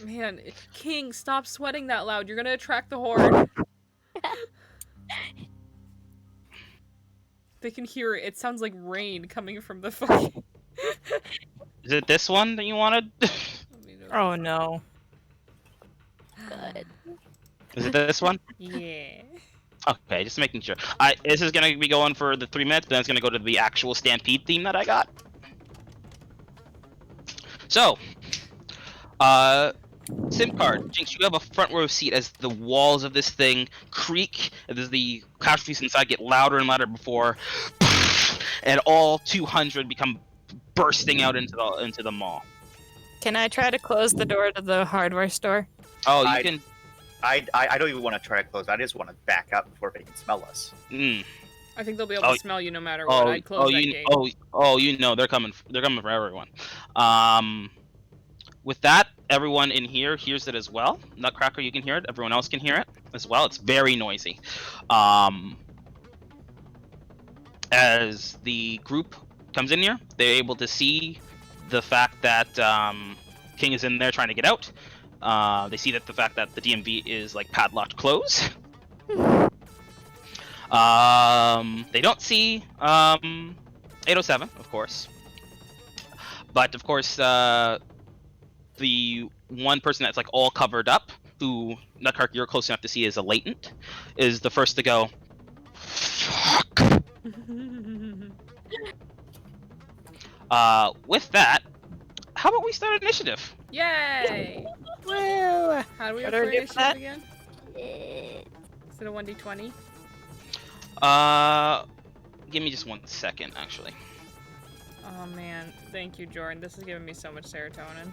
Man, King, stop sweating that loud. You're gonna attract the Horde. They can hear it. It sounds like rain coming from the fucking... Is it this one that you wanted? Oh no. Good. Is it this one? Yeah. Okay, just making sure. This is gonna be going for the 3 minutes, but then it's gonna go to the actual Stampede theme that I got. So, SIM card, Jinx, you have a front row seat as the walls of this thing creak, as the casualties inside get louder and louder before, and all 200 become bursting out into the mall. Can I try to close the door to the hardware store? Oh, you I- can. I don't even want to try to close. I just want to back up before they can smell us. I think they'll be able Oh, to smell you no matter what. I'd close that gate. You know they're coming. They're coming for everyone. With that, everyone in here hears it as well. Nutcracker, you can hear it. Everyone else can hear it as well. It's very noisy. As the group comes in here, they're able to see the fact that King is in there trying to get out. They see that the fact that the DMV is like padlocked closed. They don't see 807, of course. But of course, the one person that's like all covered up, who Nutcracker you're close enough to see is a latent, is the first to go. Fuck. With that, how about we start initiative? Yay! Woo! How do we What have are for we doing initiative for that? again? Is it a 1d20? Give me just 1 second, actually. Oh man, thank you, Jordan. This is giving me so much serotonin.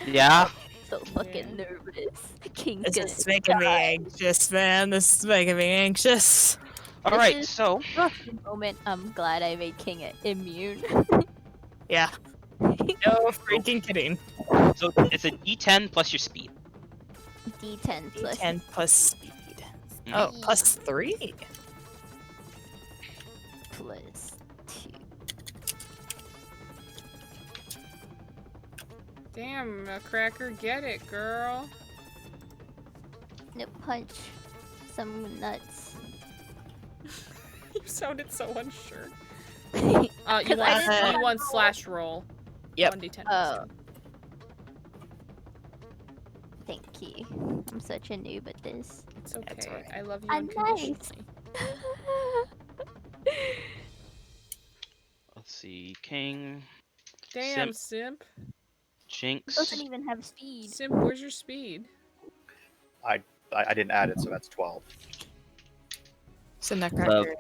Yeah. So fucking nervous. King's This gonna is making me anxious, man. This is making me anxious. All This right. is- So the moment I'm glad I made King immune. Yeah. No freaking kidding. so it's a D10 plus your speed. D10 plus 10 plus speed. Mhm. Oh, plus 3. plus 2. Damn, Cracker, get it, girl. No, punch some nuts. You sounded so unsure. Oh, You I didn't want slash roll. Yep. 1d10. Oh. Thank you. I'm such a noob at this. It's That's okay. alright. I love you I'm unconditionally. Let's see. King, Damn, Simp. Jinx. Doesn't even have speed. Simp, where's your speed? I didn't add it, so that's 12. So Nutcracker.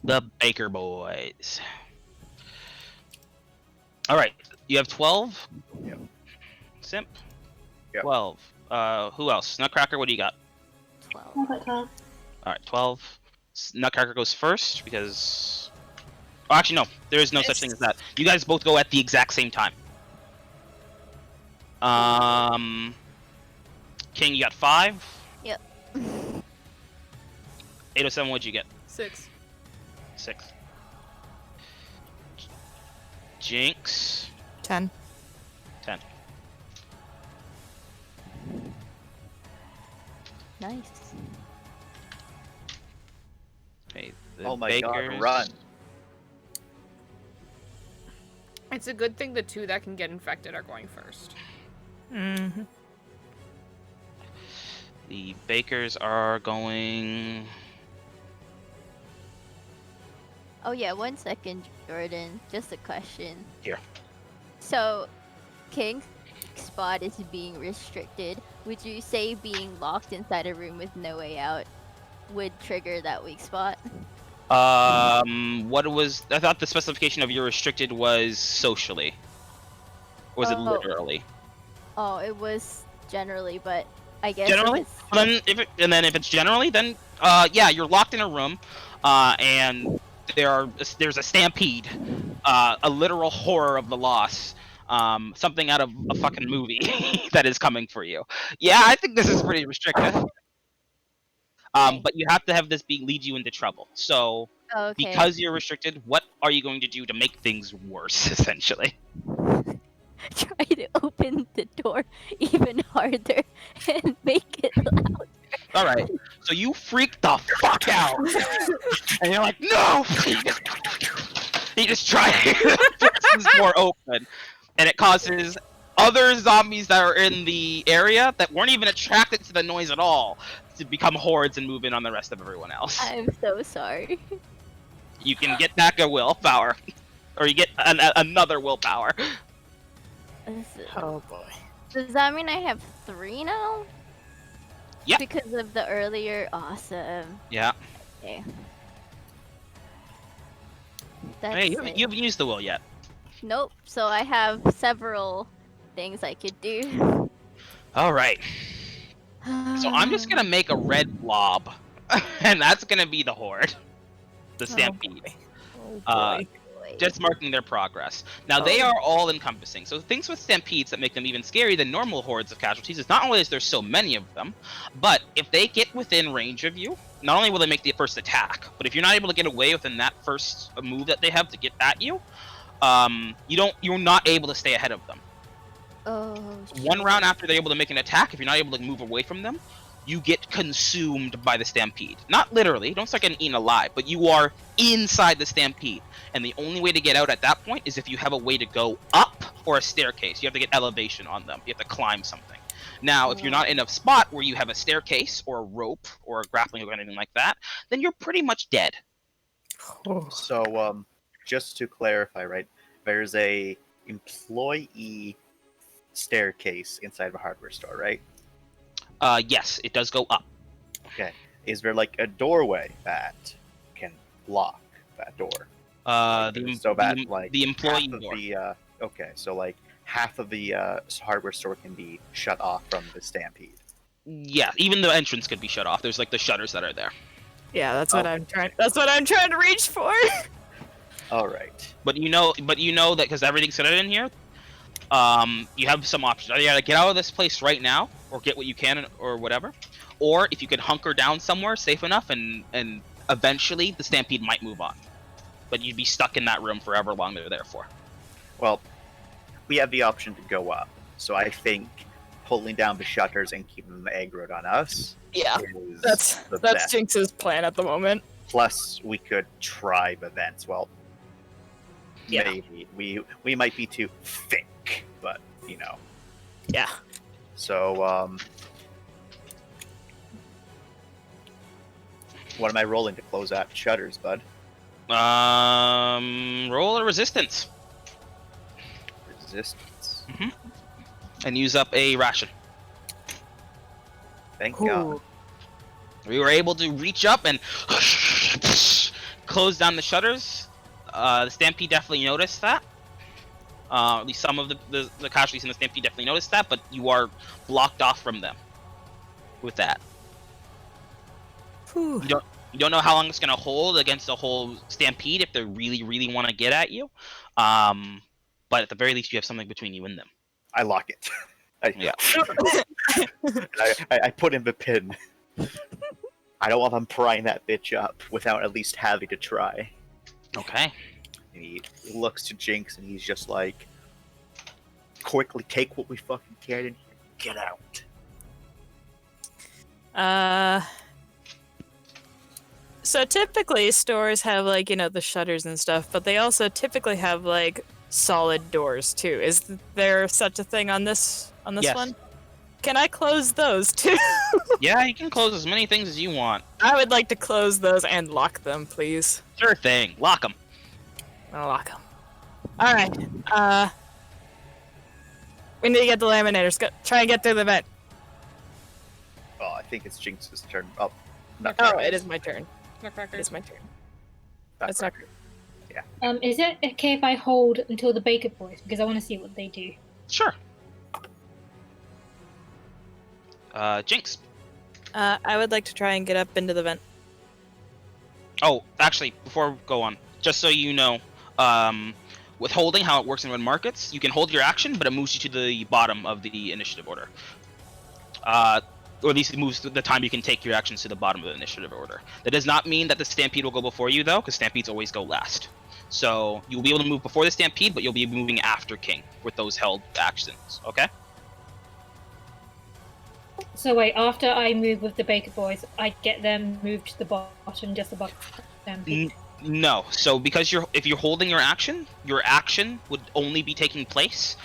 The Baker Boys. All right. You have 12. Yep. Simp. Yep. 12. Who else? Nutcracker. What do you got? 12. Oh my god. All right. 12. Nutcracker goes first because. Oh, actually, no. There is no such thing as that. You guys both go at the exact same time. King, you got 5. Yep. 807, what'd you get? 6. 6. Jinx. 10. 10. Nice. Okay, the Oh my Bakers. god, run. It's a good thing the 2 that can get infected are going first. Mm-hmm. The Bakers are going. Oh yeah, 1 second, Jordan. Just a question. Here. So, King's spot is being restricted. Would you say being locked inside a room with no way out would trigger that weak spot? What was? I thought the specification of your restricted was socially. Or was it Oh. literally? Oh, it was generally, but I guess Generally? it's- Then if it's generally, then yeah, you're locked in a room, and there's a stampede, a literal horror of the loss, something out of a fucking movie that is coming for you. Yeah, I think this is pretty restrictive. But you have to have this lead you into trouble. So okay. because you're restricted, what are you going to do to make things worse, essentially? Try to open the door even harder and make it loud. All right. So you freak the fuck out, and you're like, no! He just tried to press this door open, and it causes other zombies that are in the area that weren't even attracted to the noise at all to become hordes and move in on the rest of everyone else. I'm so sorry. You can get back a willpower, or you get another willpower. Oh boy. Does that mean I have 3 now? Yeah. Because of the earlier. Awesome. Yeah. Okay. That's Hey, it. you haven't used the will yet. Nope. So I have several things I could do. All right. So I'm just gonna make a red blob, and that's gonna be the horde, the stampede. Oh Uh, boy. Just marking their progress. Now they are all encompassing. So the things with stampedes that make them even scarier than normal hordes of casualties is not only is there so many of them, but if they get within range of you, not only will they make the first attack, but if you're not able to get away within that first move that they have to get at you, you're not able to stay ahead of them. Oh. One round after they're able to make an attack, if you're not able to move away from them, you get consumed by the stampede. Not literally, you don't start getting eaten alive, but you are inside the stampede. And the only way to get out at that point is if you have a way to go up or a staircase. You have to get elevation on them. You have to climb something. Now, if you're not in a spot where you have a staircase or a rope or a grappling hook or anything like that, then you're pretty much dead. Oh. So, just to clarify, right? There's a employee staircase inside of a hardware store, right? Yes, it does go up. Okay. Is there like a doorway that can lock that door? So that like the employee half of door. the okay, so like half of the hardware store can be shut off from the stampede. Yeah, even the entrance could be shut off. There's like the shutters that are there. Yeah, that's what I'm trying. That's what I'm trying to reach for. All right. But you know that because everything's set in here, you have some options. You gotta get out of this place right now, or get what you can, or whatever. Or if you could hunker down somewhere safe enough, and eventually the stampede might move on. But you'd be stuck in that room for however long they're there for. Well, we have the option to go up, so I think pulling down the shutters and keeping them aggroed on us. Yeah, is that's the that's best. Jinx's plan at the moment. Plus, we could try the vents. Well, Yeah. maybe we might be too thick, but you know. Yeah. So, what am I rolling to close out shutters, bud? Roll a resistance Resistance. and use up a ration. Thank God. We were able to reach up and close down the shutters. The stampede definitely noticed that. At least some of the casualties in the stampede definitely noticed that, but you are blocked off from them with that. Whew. You don't know how long it's gonna hold against the whole stampede if they really, really want to get at you. But at the very least, you have something between you and them. I lock it. Yeah. I put in the pin. I don't want them prying that bitch up without at least having to try. Okay. And he looks to Jinx and he's just like, quickly take what we fucking can and get out. So typically stores have like, the shutters and stuff, but they also typically have like solid doors too. Is there such a thing on this Yes. one? Can I close those too? Yeah, you can close as many things as you want. I would like to close those and lock them, please. Sure thing. Lock them. I'll lock them. All right. We need to get the laminators. Try and get through the vent. Oh, I think it's Jinx's turn. Oh, not Oh, it is my turn. Nutcracker. It is my turn. not That's not. Is it okay if I hold until the Baker Boys because I want to see what they do? Sure. Jinx. I would like to try and get up into the vent. Oh, actually, before we go on, just so you know, with holding, how it works in red markets, you can hold your action, but it moves you to the bottom of the initiative order. Or at least it moves the time you can take your actions to the bottom of the initiative order. That does not mean that the Stampede will go before you, though, because Stampedes always go last. So you'll be able to move before the Stampede, but you'll be moving after King with those held actions, okay? So wait, after I move with the Baker Boys, I get them moved to the bottom, just above them. No. So because if you're holding your action would only be taking place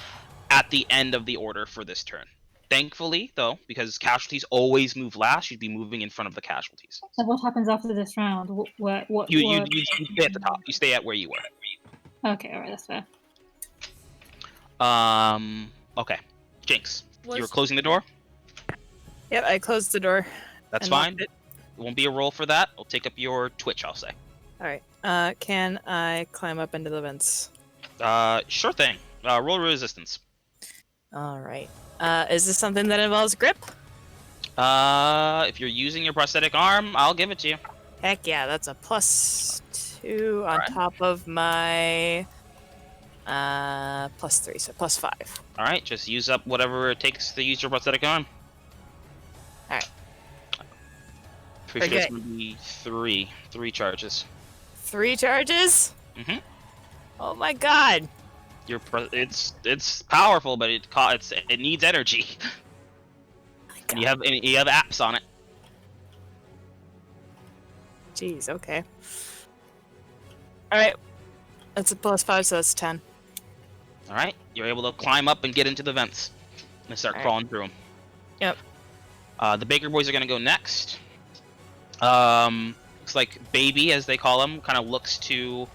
at the end of the order for this turn. Thankfully, though, because casualties always move last, you'd be moving in front of the casualties. So what happens after this round? What? You stay at the top. You stay at where you were. Okay, alright, that's fair. Okay. Jinx, you were Was- closing the door? Yep, I closed the door. That's and locked fine. it. It won't be a roll for that. I'll take up your Twitch, I'll say. All right. Can I climb up into the vents? Sure thing. Roll resistance. All right. Is this something that involves grip? If you're using your prosthetic arm, I'll give it to you. Heck yeah, that's a +2 on Alright. top of my +3, so +5. Alright, just use up whatever it takes to use your prosthetic arm. Alright. Pretty sure it's Okay. gonna be three charges. 3 charges? Mhm. Oh my god. It's powerful, but it needs energy. And you have apps on it. Jeez, okay. All right. That's a +5, so that's 10. Alright, you're able to climb up and get into the vents and start Alright. crawling through them. Yep. The Baker Boys are gonna go next. Looks like Baby, as they call him, kind of looks to,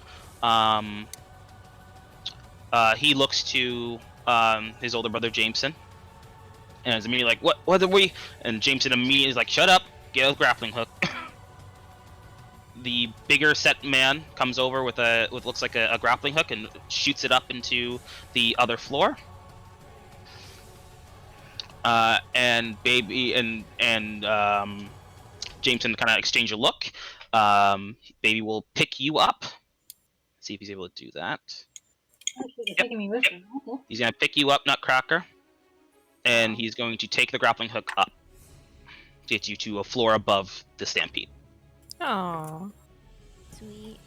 he looks to his older brother Jameson, and is immediately like, "What are we?" And Jameson immediately is like, "Shut up! Get a grappling hook." The bigger set man comes over with what looks like a grappling hook and shoots it up into the other floor. And Baby and Jameson kind of exchange a look. Baby will pick you up. See if he's able to do that. Oh, she's taking me with them. Okay. He's gonna pick you up, Nutcracker, and he's going to take the grappling hook up to get you to a floor above the Stampede. Oh. Sweet.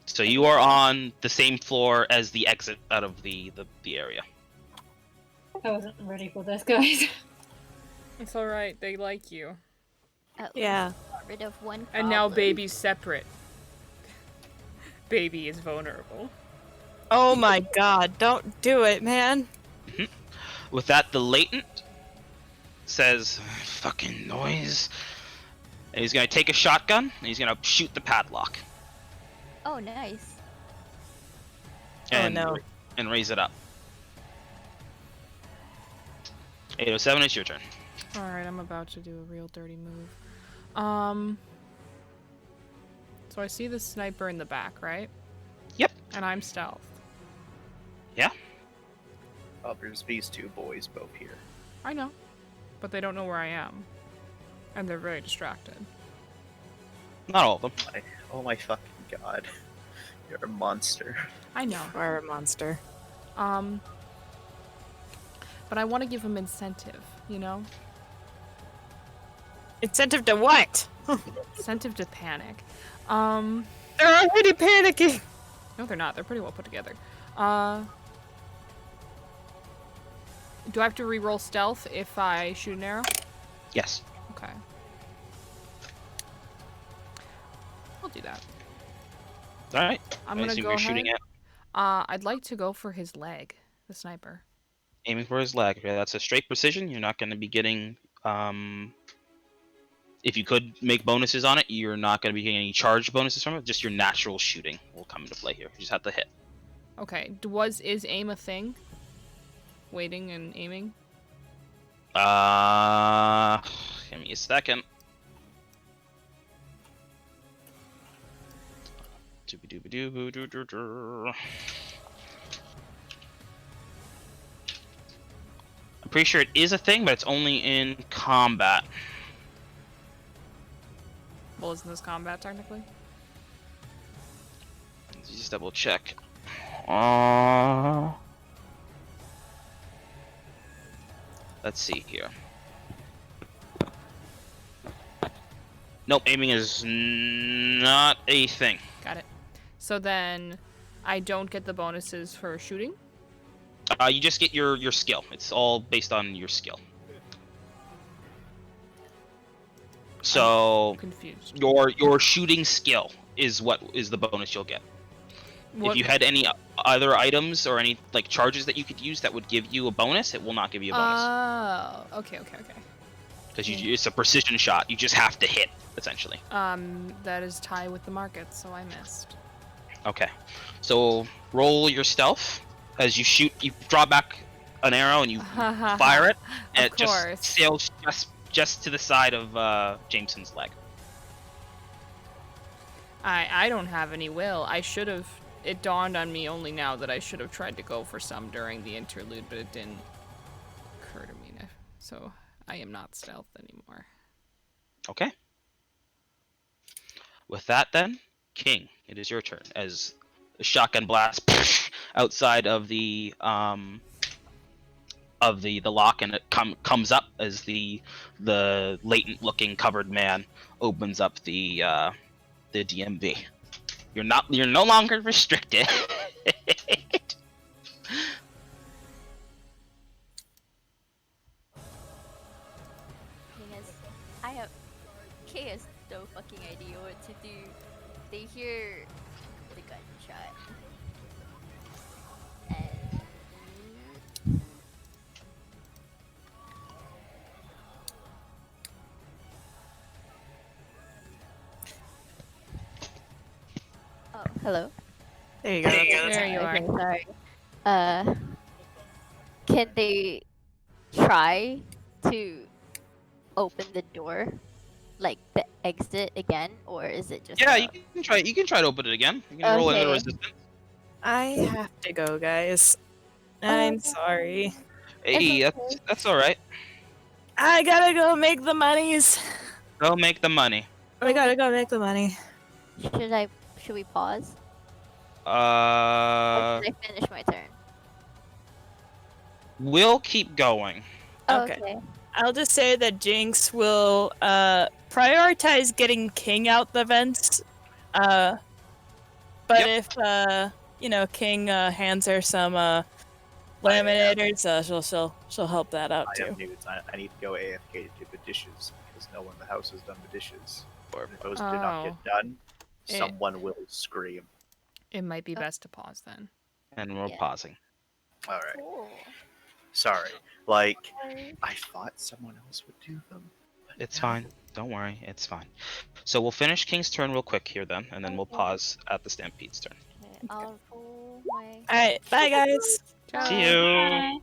So you are on the same floor as the exit out of the area. I wasn't ready for this, guys. It's alright, they like you. At Yeah. least got rid of one And now problem. Baby's separate. Baby is vulnerable. Oh my god, don't do it, man. With that, the latent says, "Fucking noise," and he's gonna take a shotgun and he's gonna shoot the padlock Oh, nice. and no. and raise it up. 807, it's your turn. Alright, I'm about to do a real dirty move. So I see the sniper in the back, right? Yep. And I'm stealth. Yeah. Oh, there's these two boys both here. I know. But they don't know where I am. And they're very distracted. Not all of them. Oh my fucking god. You're a monster. I know. Or a monster. But I want to give him incentive, you know? Incentive to what? Incentive to panic. They're already panicking. No, they're not. They're pretty well put together. Do I have to re-roll stealth if I shoot an arrow? Yes. Okay. I'll do that. All right. I'm I gonna assume go you're ahead. shooting at I'd like to go for his leg, the sniper. aiming for his leg. Okay, that's a straight precision. You're not going to be getting. If you could make bonuses on it, you're not going to be getting any charge bonuses from it. Just your natural shooting will come into play here. You just have to hit. Okay. Is aim a thing? Waiting and aiming? Give me a second. Doobie-doobie-doo-boo-doo-doo-doo-doo. I'm pretty sure it is a thing, but it's only in combat. Well, isn't this combat technically? Let's just double check. Let's see here. Nope, aiming is not a thing. Got it. So then, I don't get the bonuses for shooting? You just get your skill. It's all based on your skill. So Confused. your shooting skill is what is the bonus you'll get. What- If you had any other items or any like charges that you could use that would give you a bonus, it will not give you a bonus Oh, okay. because it's a precision shot. You just have to hit essentially. That is tie with the market, so I missed. Okay, so roll your stealth as you shoot. You draw back an arrow and you fire it, and Of it course. just sails just to the side of Jameson's leg. I don't have any will. I should have. It dawned on me only now that I should have tried to go for some during the interlude, but it didn't occur to me. So I am not stealth anymore. Okay. With that, then, King, it is your turn as a shotgun blast outside of the lock, and it comes up as the latent-looking covered man opens up the DMV. You're no longer restricted. Kay has no fucking idea what to do. They hear the gunshot. And oh, hello. There you go. There you Okay, are. sorry. Can they try to open the door, like the exit again, or is it just? Yeah, you can try. You can try to open it again. You can roll another Okay. resistance. I have to go, guys. I'm sorry. Hey, okay. that's all right. I gotta go make the monies. Go make the money. I gotta go make the money. Should we pause? Or Uh, should I finish my turn? we'll keep going. Okay. I'll just say that Jinx will prioritize getting King out the vents. But if King hands her some laminators, she'll help that out I too. have news. I need to go AFK to do the dishes because no one in the house has done the dishes. Or if those do not Oh. get done, It- someone will scream. It might be best to pause then. And we're Yeah. pausing. All right. Cool. Sorry. Like, I thought someone else would do them. but It's no. fine. Don't worry. It's fine. So we'll finish King's turn real quick here then, and then we'll Okay. pause at the Stampede's turn. Okay, I'll roll my Alright, bye guys. See you.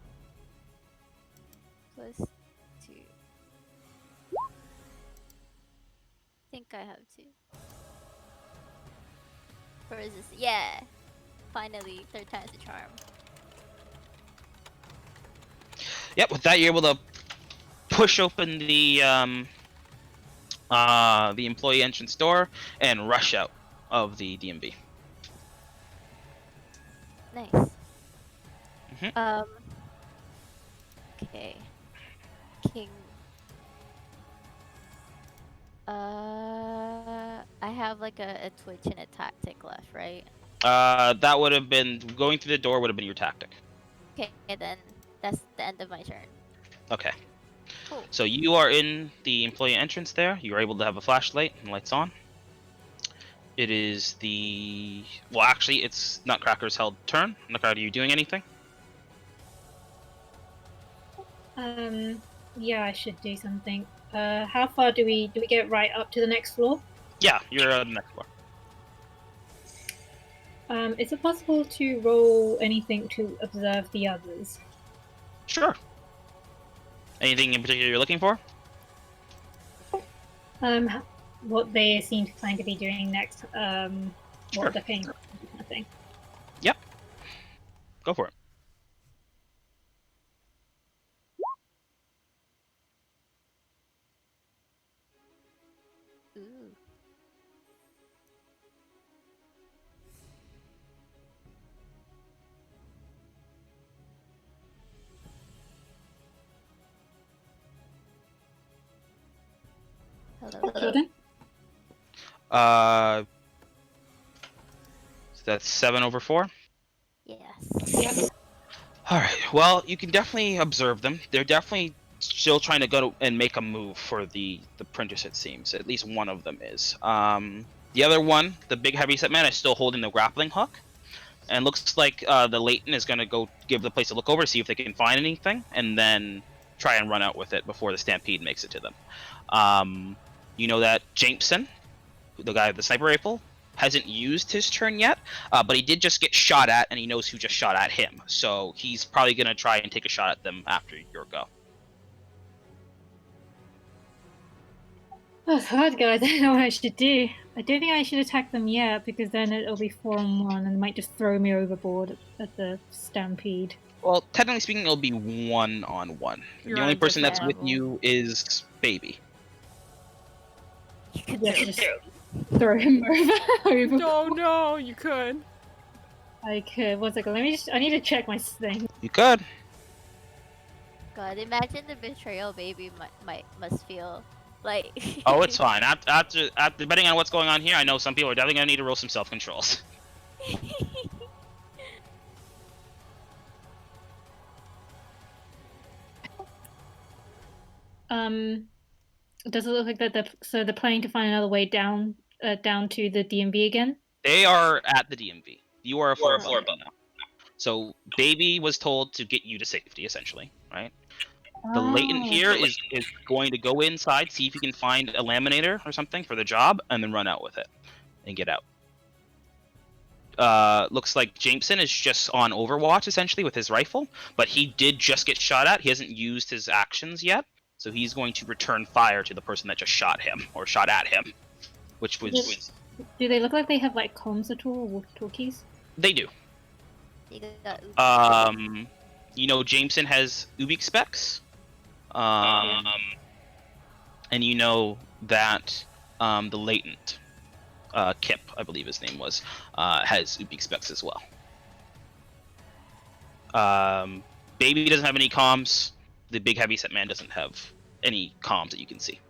Bye. +2. Think I have to. Or is this? Yeah. Finally, third time's the charm. Yep. With that, you're able to push open the the employee entrance door and rush out of the DMV. Nice. Mhm. Okay. King. I have like a twitch and a tactic left, right? That would have been going through the door. Would have been your tactic. Okay, then that's the end of my turn. Okay. Cool. So you are in the employee entrance there. You are able to have a flashlight and lights on. It is the... Well, actually, it's Nutcracker's held turn. Nutcracker, are you doing anything? Yeah, I should do something. How far do we get right up to the next floor? Yeah, you're on the next floor. Is it possible to roll anything to observe the others? Sure. Anything in particular you're looking for? What they seem to plan to be doing next. Sure. What they're paying, kind of thing. Yep. Go for it. Ooh. Hello. Jordan? So that's 7 over 4. Yes. Yep. All right. Well, you can definitely observe them. They're definitely still trying to go and make a move for the printers. It seems at least one of them is. The other one, the big heavyset man, is still holding the grappling hook, and looks like the Leighton is going to go give the place a look over, see if they can find anything, and then try and run out with it before the stampede makes it to them. You know that Jameson, the guy with the sniper rifle, hasn't used his turn yet, but he did just get shot at, and he knows who just shot at him. So he's probably going to try and take a shot at them after your go. Oh, it's hard, guys. I don't know what I should do. I don't think I should attack them yet, because then it'll be 4-on-1, and they might just throw me overboard at the stampede. Well, technically speaking, it'll be 1-on-1. You're The only on person that's different with level. you is Baby. You could Yeah, throw- just throw him over. Oh no, you could. I could. 1 second. I need to check my thing. You could. God, imagine the betrayal baby must feel like. Oh, it's fine. After depending on what's going on here, I know some people are definitely gonna need to roll some self controls. Does it look like that? They're planning to find another way down to the DMV again? They are at the DMV. You are a floor above now. So Baby was told to get you to safety, essentially, right? The Leighton here is going to go inside, see if he can find a laminator or something for the job, and then run out with it and get out. Looks like Jameson is just on Overwatch, essentially, with his rifle, but he did just get shot at. He hasn't used his actions yet, so he's going to return fire to the person that just shot him, or shot at him, which was... Do they look like they have like comms at all, or walkie-talkies? They do. You got You know, Jameson has Ubik specs. And you know that the Latent, Kip, I believe his name was, has Ubik specs as well. Baby doesn't have any comms. The big heavyset man doesn't have any comms that you can see.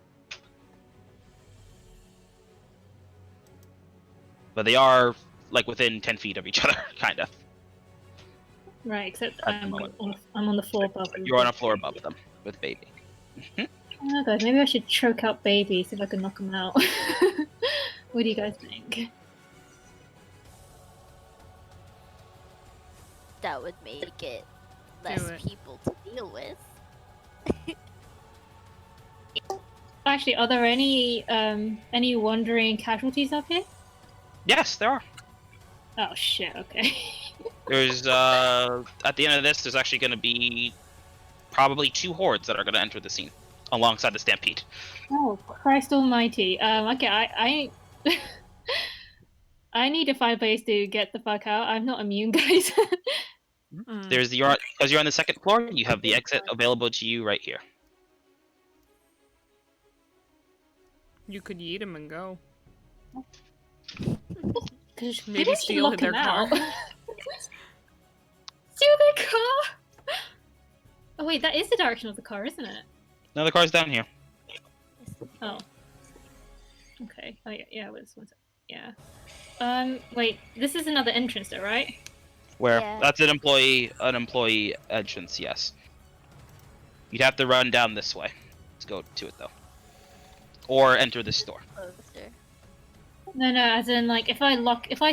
But they are like within 10 feet of each other, kind of. Right, except At the I'm moment. on the floor above them. You're on a floor above them with Baby. Oh, guys, maybe I should choke out Baby, see if I can knock him out. What do you guys think? that would make it less it. people to deal with. Actually, are there any wandering casualties up here? Yes, there are. Oh shit. Okay. There's at the end of this, there's actually going to be probably 2 hordes that are going to enter the scene alongside the stampede. Oh Christ Almighty. Okay, I I need a firebase to get the fuck out. I'm not immune, guys. Mm. There's the because you're on the 2nd floor, you have the exit available to you right here. You could yeet him and go. Maybe steal their car. Steal their car? Oh wait, that is the direction of the car, isn't it? No, the car's down here. Oh. Okay. Oh yeah, yeah, it was one sec. Yeah. Wait, this is another entrance though, right? Where? Yeah. That's an employee entrance, yes. You'd have to run down this way to go to it though. Or enter this door. Closer. No, as in like if I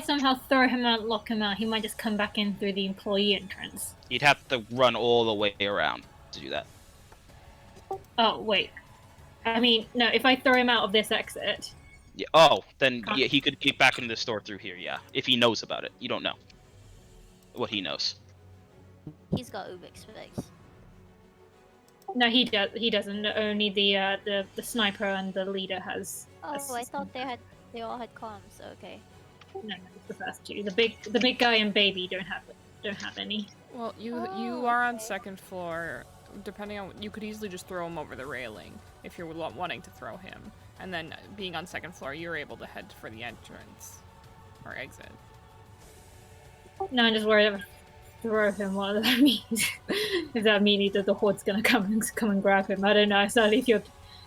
somehow throw him out, lock him out, he might just come back in through the employee entrance. You'd have to run all the way around to do that. Oh wait. I mean, no, if I throw him out of this exit. Yeah. Oh, then yeah, he could get back into the store through here, yeah. If he knows about it. You don't know what he knows. He's got Ubix specs. No, he doesn't. Only the sniper and the leader has. Oh, I thought they all had comms. Okay. No, it's the first two. The big guy and baby don't have any. Well, you Oh, are on okay. second floor. Depending on, you could easily just throw him over the railing if you're wanting to throw him, and then being on second floor, you're able to head for the entrance or exit. No, I'm just worried about throw him. What that means? If that means that the horde's gonna come and grab him, I don't know. I suddenly feel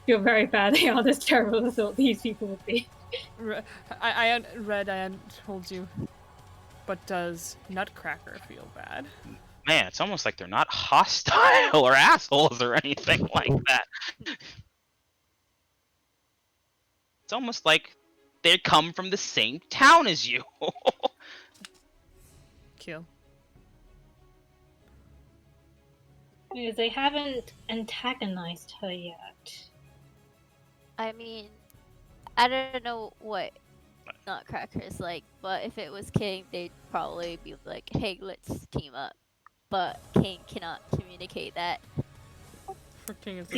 very bad. They are this terrible as I thought these people would be. I hadn't told you, but does Nutcracker feel bad? Man, it's almost like they're not hostile or assholes or anything like that. It's almost like they come from the same town as you. Kill. Because they haven't antagonized her yet. I mean, I don't know what Nutcracker is like, but if it was King, they'd probably be like, "Hey, let's team up." But King cannot communicate that. For King is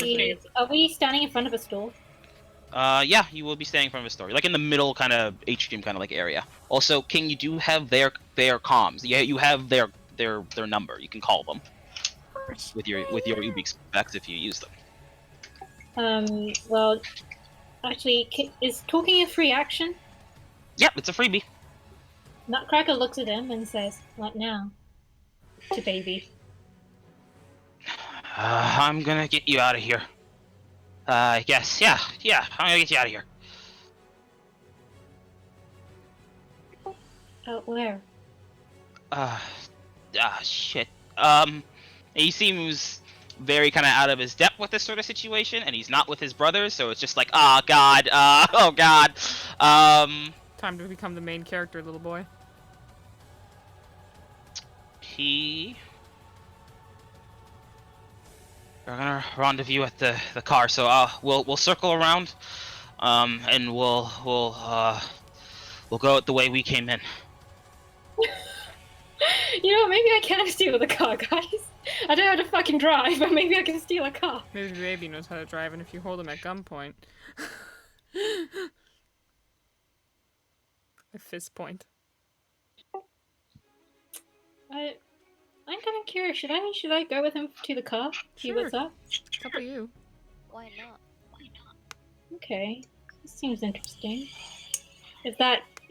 Are we standing in front of a store? Yeah, you will be standing in front of a store, like in the middle, kind of atrium, kind of like area. Also, King, you do have their comms. Yeah, you have their number. You can call them with your Ubix specs if you use them. Well, actually, is talking a free action? Yep, it's a freebie. Nutcracker looks at him and says, "What now?" To baby. I'm gonna get you out of here. I guess. Yeah, I'm gonna get you out of here. Where? Shit. He seems very kind of out of his depth with this sort of situation, and he's not with his brothers, so it's just like, oh god, oh god. Time to become the main character, little boy. We're gonna rendezvous at the car, so we'll circle around, and we'll go it the way we came in. You know, maybe I can steal the car, guys. I don't know how to fucking drive, but maybe I can steal a car. Maybe the baby knows how to drive, and if you hold him at gunpoint, a fist point. I'm kind of curious. Should I go with him to the car? See what's up? It's up to you. Why not? Okay, this seems interesting. Is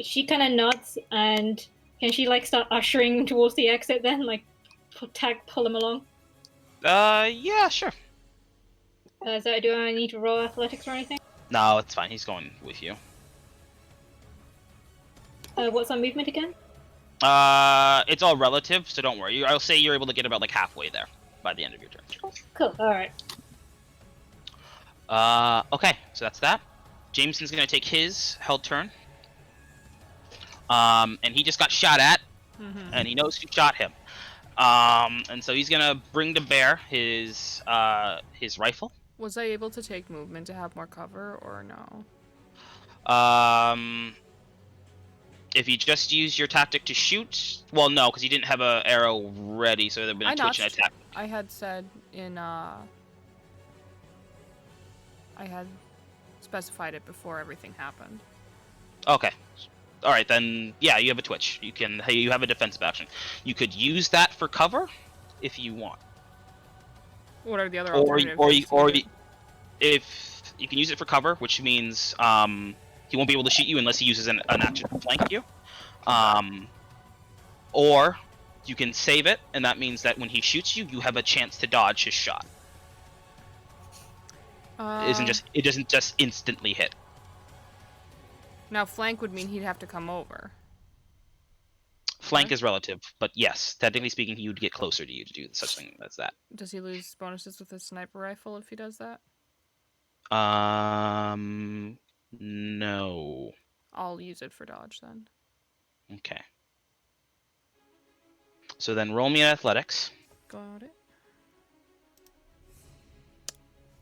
she kind of nods, and can she like start ushering towards the exit then, like pull him along? Yeah, sure. Do I need to roll athletics or anything? No, it's fine. He's going with you. What's our movement again? It's all relative, so don't worry. I'll say you're able to get about like halfway there by the end of your turn. Cool. All right. Okay, so that's that. Jameson's gonna take his held turn. And he just got shot at, and he knows who shot him. And so he's gonna bring to bear his rifle. Was I able to take movement to have more cover, or no? If you just use your tactic to shoot, well, no, because you didn't have an arrow ready, so there'd been a twitch and attack. I had said in I had specified it before everything happened. Okay. All right, then. Yeah, you have a twitch. You have a defensive action. You could use that for cover, if you want. What are the other Or alternatives? if You can use it for cover, which means he won't be able to shoot you unless he uses an action to flank you. Or you can save it, and that means that when he shoots you, you have a chance to dodge his shot. It doesn't just instantly hit. Now flank would mean he'd have to come over. Flank is relative, but yes, technically speaking, he would get closer to you to do such thing as that. Does he lose bonuses with his sniper rifle if he does that? No. I'll use it for dodge then. Okay. So then roll me an athletics. Got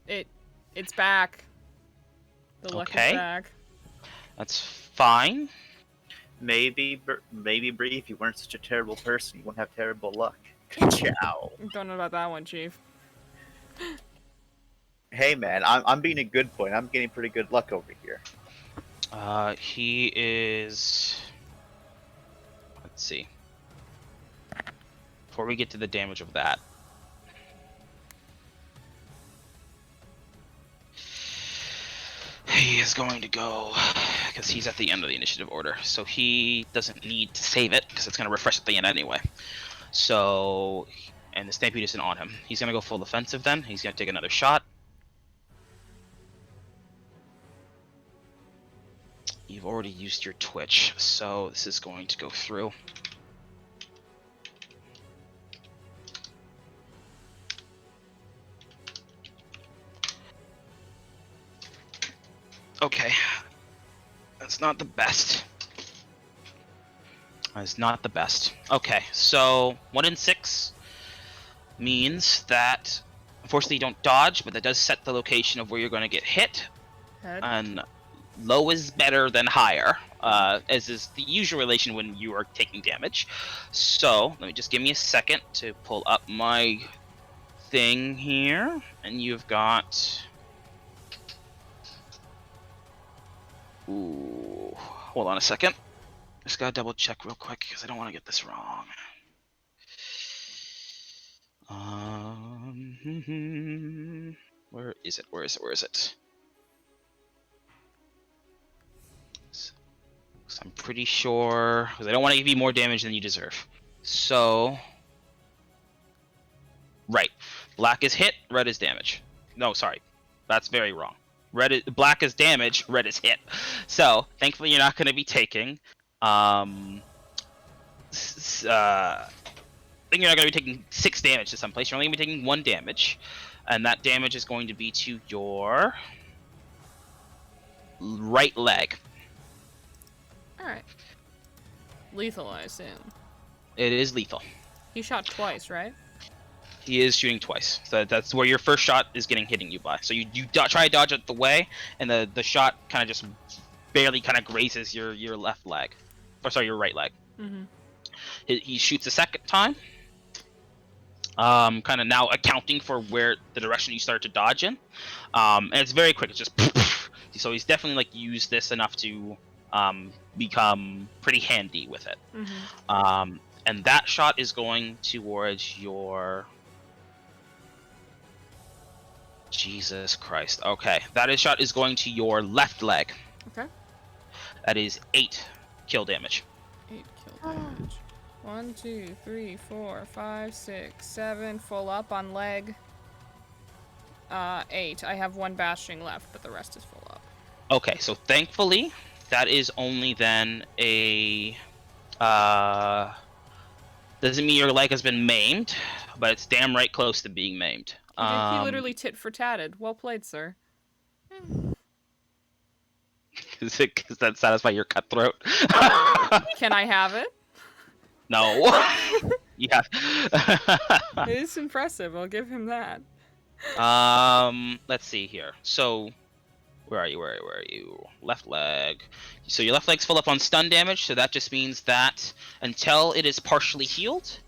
it. It's back. The luck Okay. is back. That's fine. Maybe Bree, if you weren't such a terrible person, you wouldn't have terrible luck. Ciao. Don't know about that one, Chief. Hey man, I'm being a good boy. I'm getting pretty good luck over here. He is. Let's see. Before we get to the damage of that. He is going to go, because he's at the end of the initiative order, so he doesn't need to save it, because it's going to refresh at the end anyway. So, and the Stampede isn't on him. He's going to go full defensive then. He's going to take another shot. You've already used your Twitch, so this is going to go through. Okay. That's not the best. That's not the best. Okay, so 1 in 6 means that unfortunately you don't dodge, but that does set the location of where you're going to get hit. Head. And low is better than higher, as is the usual relation when you are taking damage. So let me just give me a second to pull up my thing here, and you've got. Ooh, hold on a second. Just gotta double check real quick because I don't want to get this wrong. Where is it? Where is it? Where is it? So I'm pretty sure because I don't want to give you more damage than you deserve. So, right, black is hit, red is damage. No, sorry, that's very wrong. Black is damage, red is hit. So thankfully you're not going to be taking. I think you're not going to be taking 6 damage to some place. You're only going to be taking 1 damage, and that damage is going to be to your right leg. All right. Lethal, I assume. It is lethal. He shot twice, right? He is shooting twice, so that's where your first shot is hitting you by. So you try to dodge it the way, and the shot kind of just barely kind of grazes your left leg, or sorry, your right leg. Mm-hmm. He shoots a second time, kind of now accounting for where the direction you started to dodge in, and it's very quick. It's just so he's definitely like used this enough to become pretty handy with it. Mm-hmm. And that shot is going towards your. Jesus Christ. Okay, that shot is going to your left leg. Okay. That is 8 kill damage. 8 kill damage. 1, 2, 3, 4, 5, 6, 7. Full up on leg. 8. I have 1 bashing left, but the rest is full up. Okay, so thankfully, that is only then a. Doesn't mean your leg has been maimed, but it's damn right close to being maimed. He literally tit for tatted. Well played, sir. Does that satisfy your cutthroat? Can I have it? No. Yeah. It is impressive. I'll give him that. Let's see here. So, where are you? Where are you? Left leg. So your left leg's full up on stun damage. So that just means that until it is partially healed,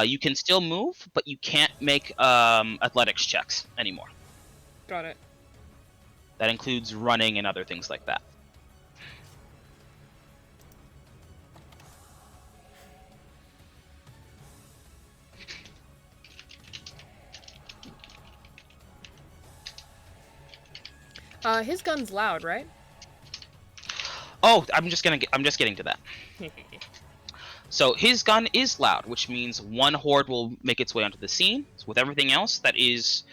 you can still move, but you can't make athletics checks anymore. Got it. That includes running and other things like that. His gun's loud, right? Oh, I'm just getting to that. So his gun is loud, which means one horde will make its way onto the scene. So with everything else, that is,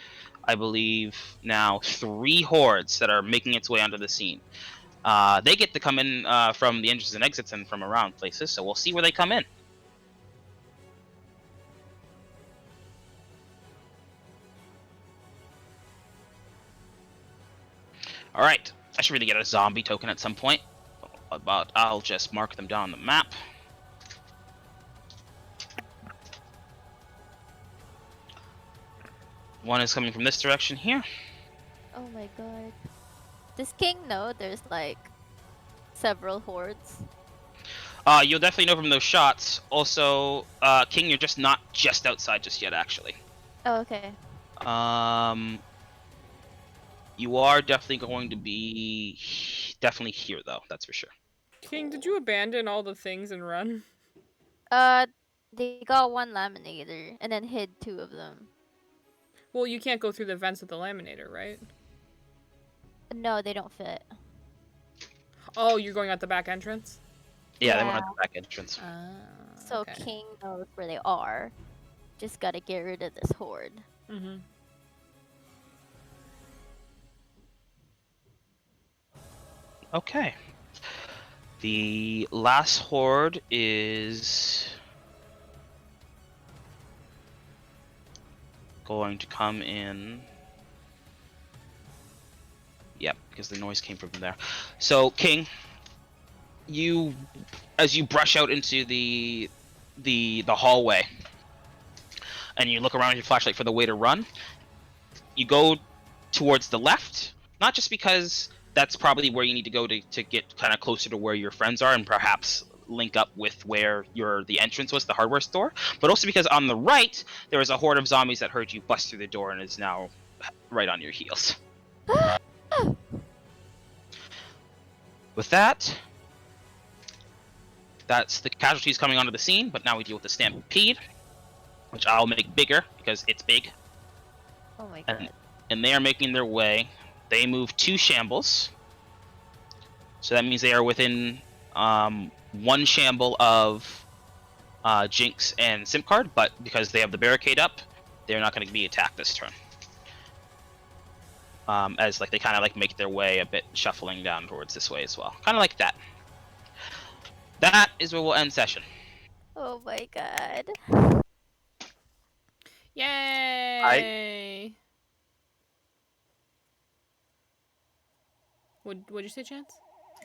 I believe, now 3 hordes that are making its way onto the scene. They get to come in from the entrances and exits and from around places, so we'll see where they come in. Alright, I should really get a zombie token at some point, but I'll just mark them down on the map. One is coming from this direction here. Oh my god. Does King know there's like several hordes? You'll definitely know from those shots. Also, King, you're just not just outside just yet, actually. Oh, okay. You are definitely going to be definitely here, though. That's for sure. King, did you abandon all the things and run? They got 1 laminator and then hid 2 of them. Well, you can't go through the vents of the laminator, right? No, they don't fit. Oh, you're going out the back entrance? Yeah, they went Yeah. out the back entrance. So okay. King knows where they are. Just gotta get rid of this horde. Mm-hmm. Okay. The last horde is going to come in. Yep, because the noise came from there. So, King, as you brush out into the hallway, and you look around with your flashlight for the way to run, you go towards the left, not just because that's probably where you need to go to get kind of closer to where your friends are and perhaps link up with where the entrance was, the hardware store, but also because on the right, there is a horde of zombies that heard you bust through the door and is now right on your heels. With that, that's the casualties coming onto the scene, but now we deal with the stampede, which I'll make bigger because it's big. Oh my god. And they are making their way. They move 2 shambles. So that means they are within 1 shamble of Jinx and Simcard, but because they have the barricade up, they're not going to be attacked this turn. As like they kind of like make their way a bit, shuffling down towards this way as well. Kind of like that. That is where we'll end session. Oh my god. Yay! What'd you say, Chance?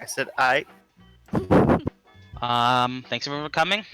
I said, Thanks everyone for coming.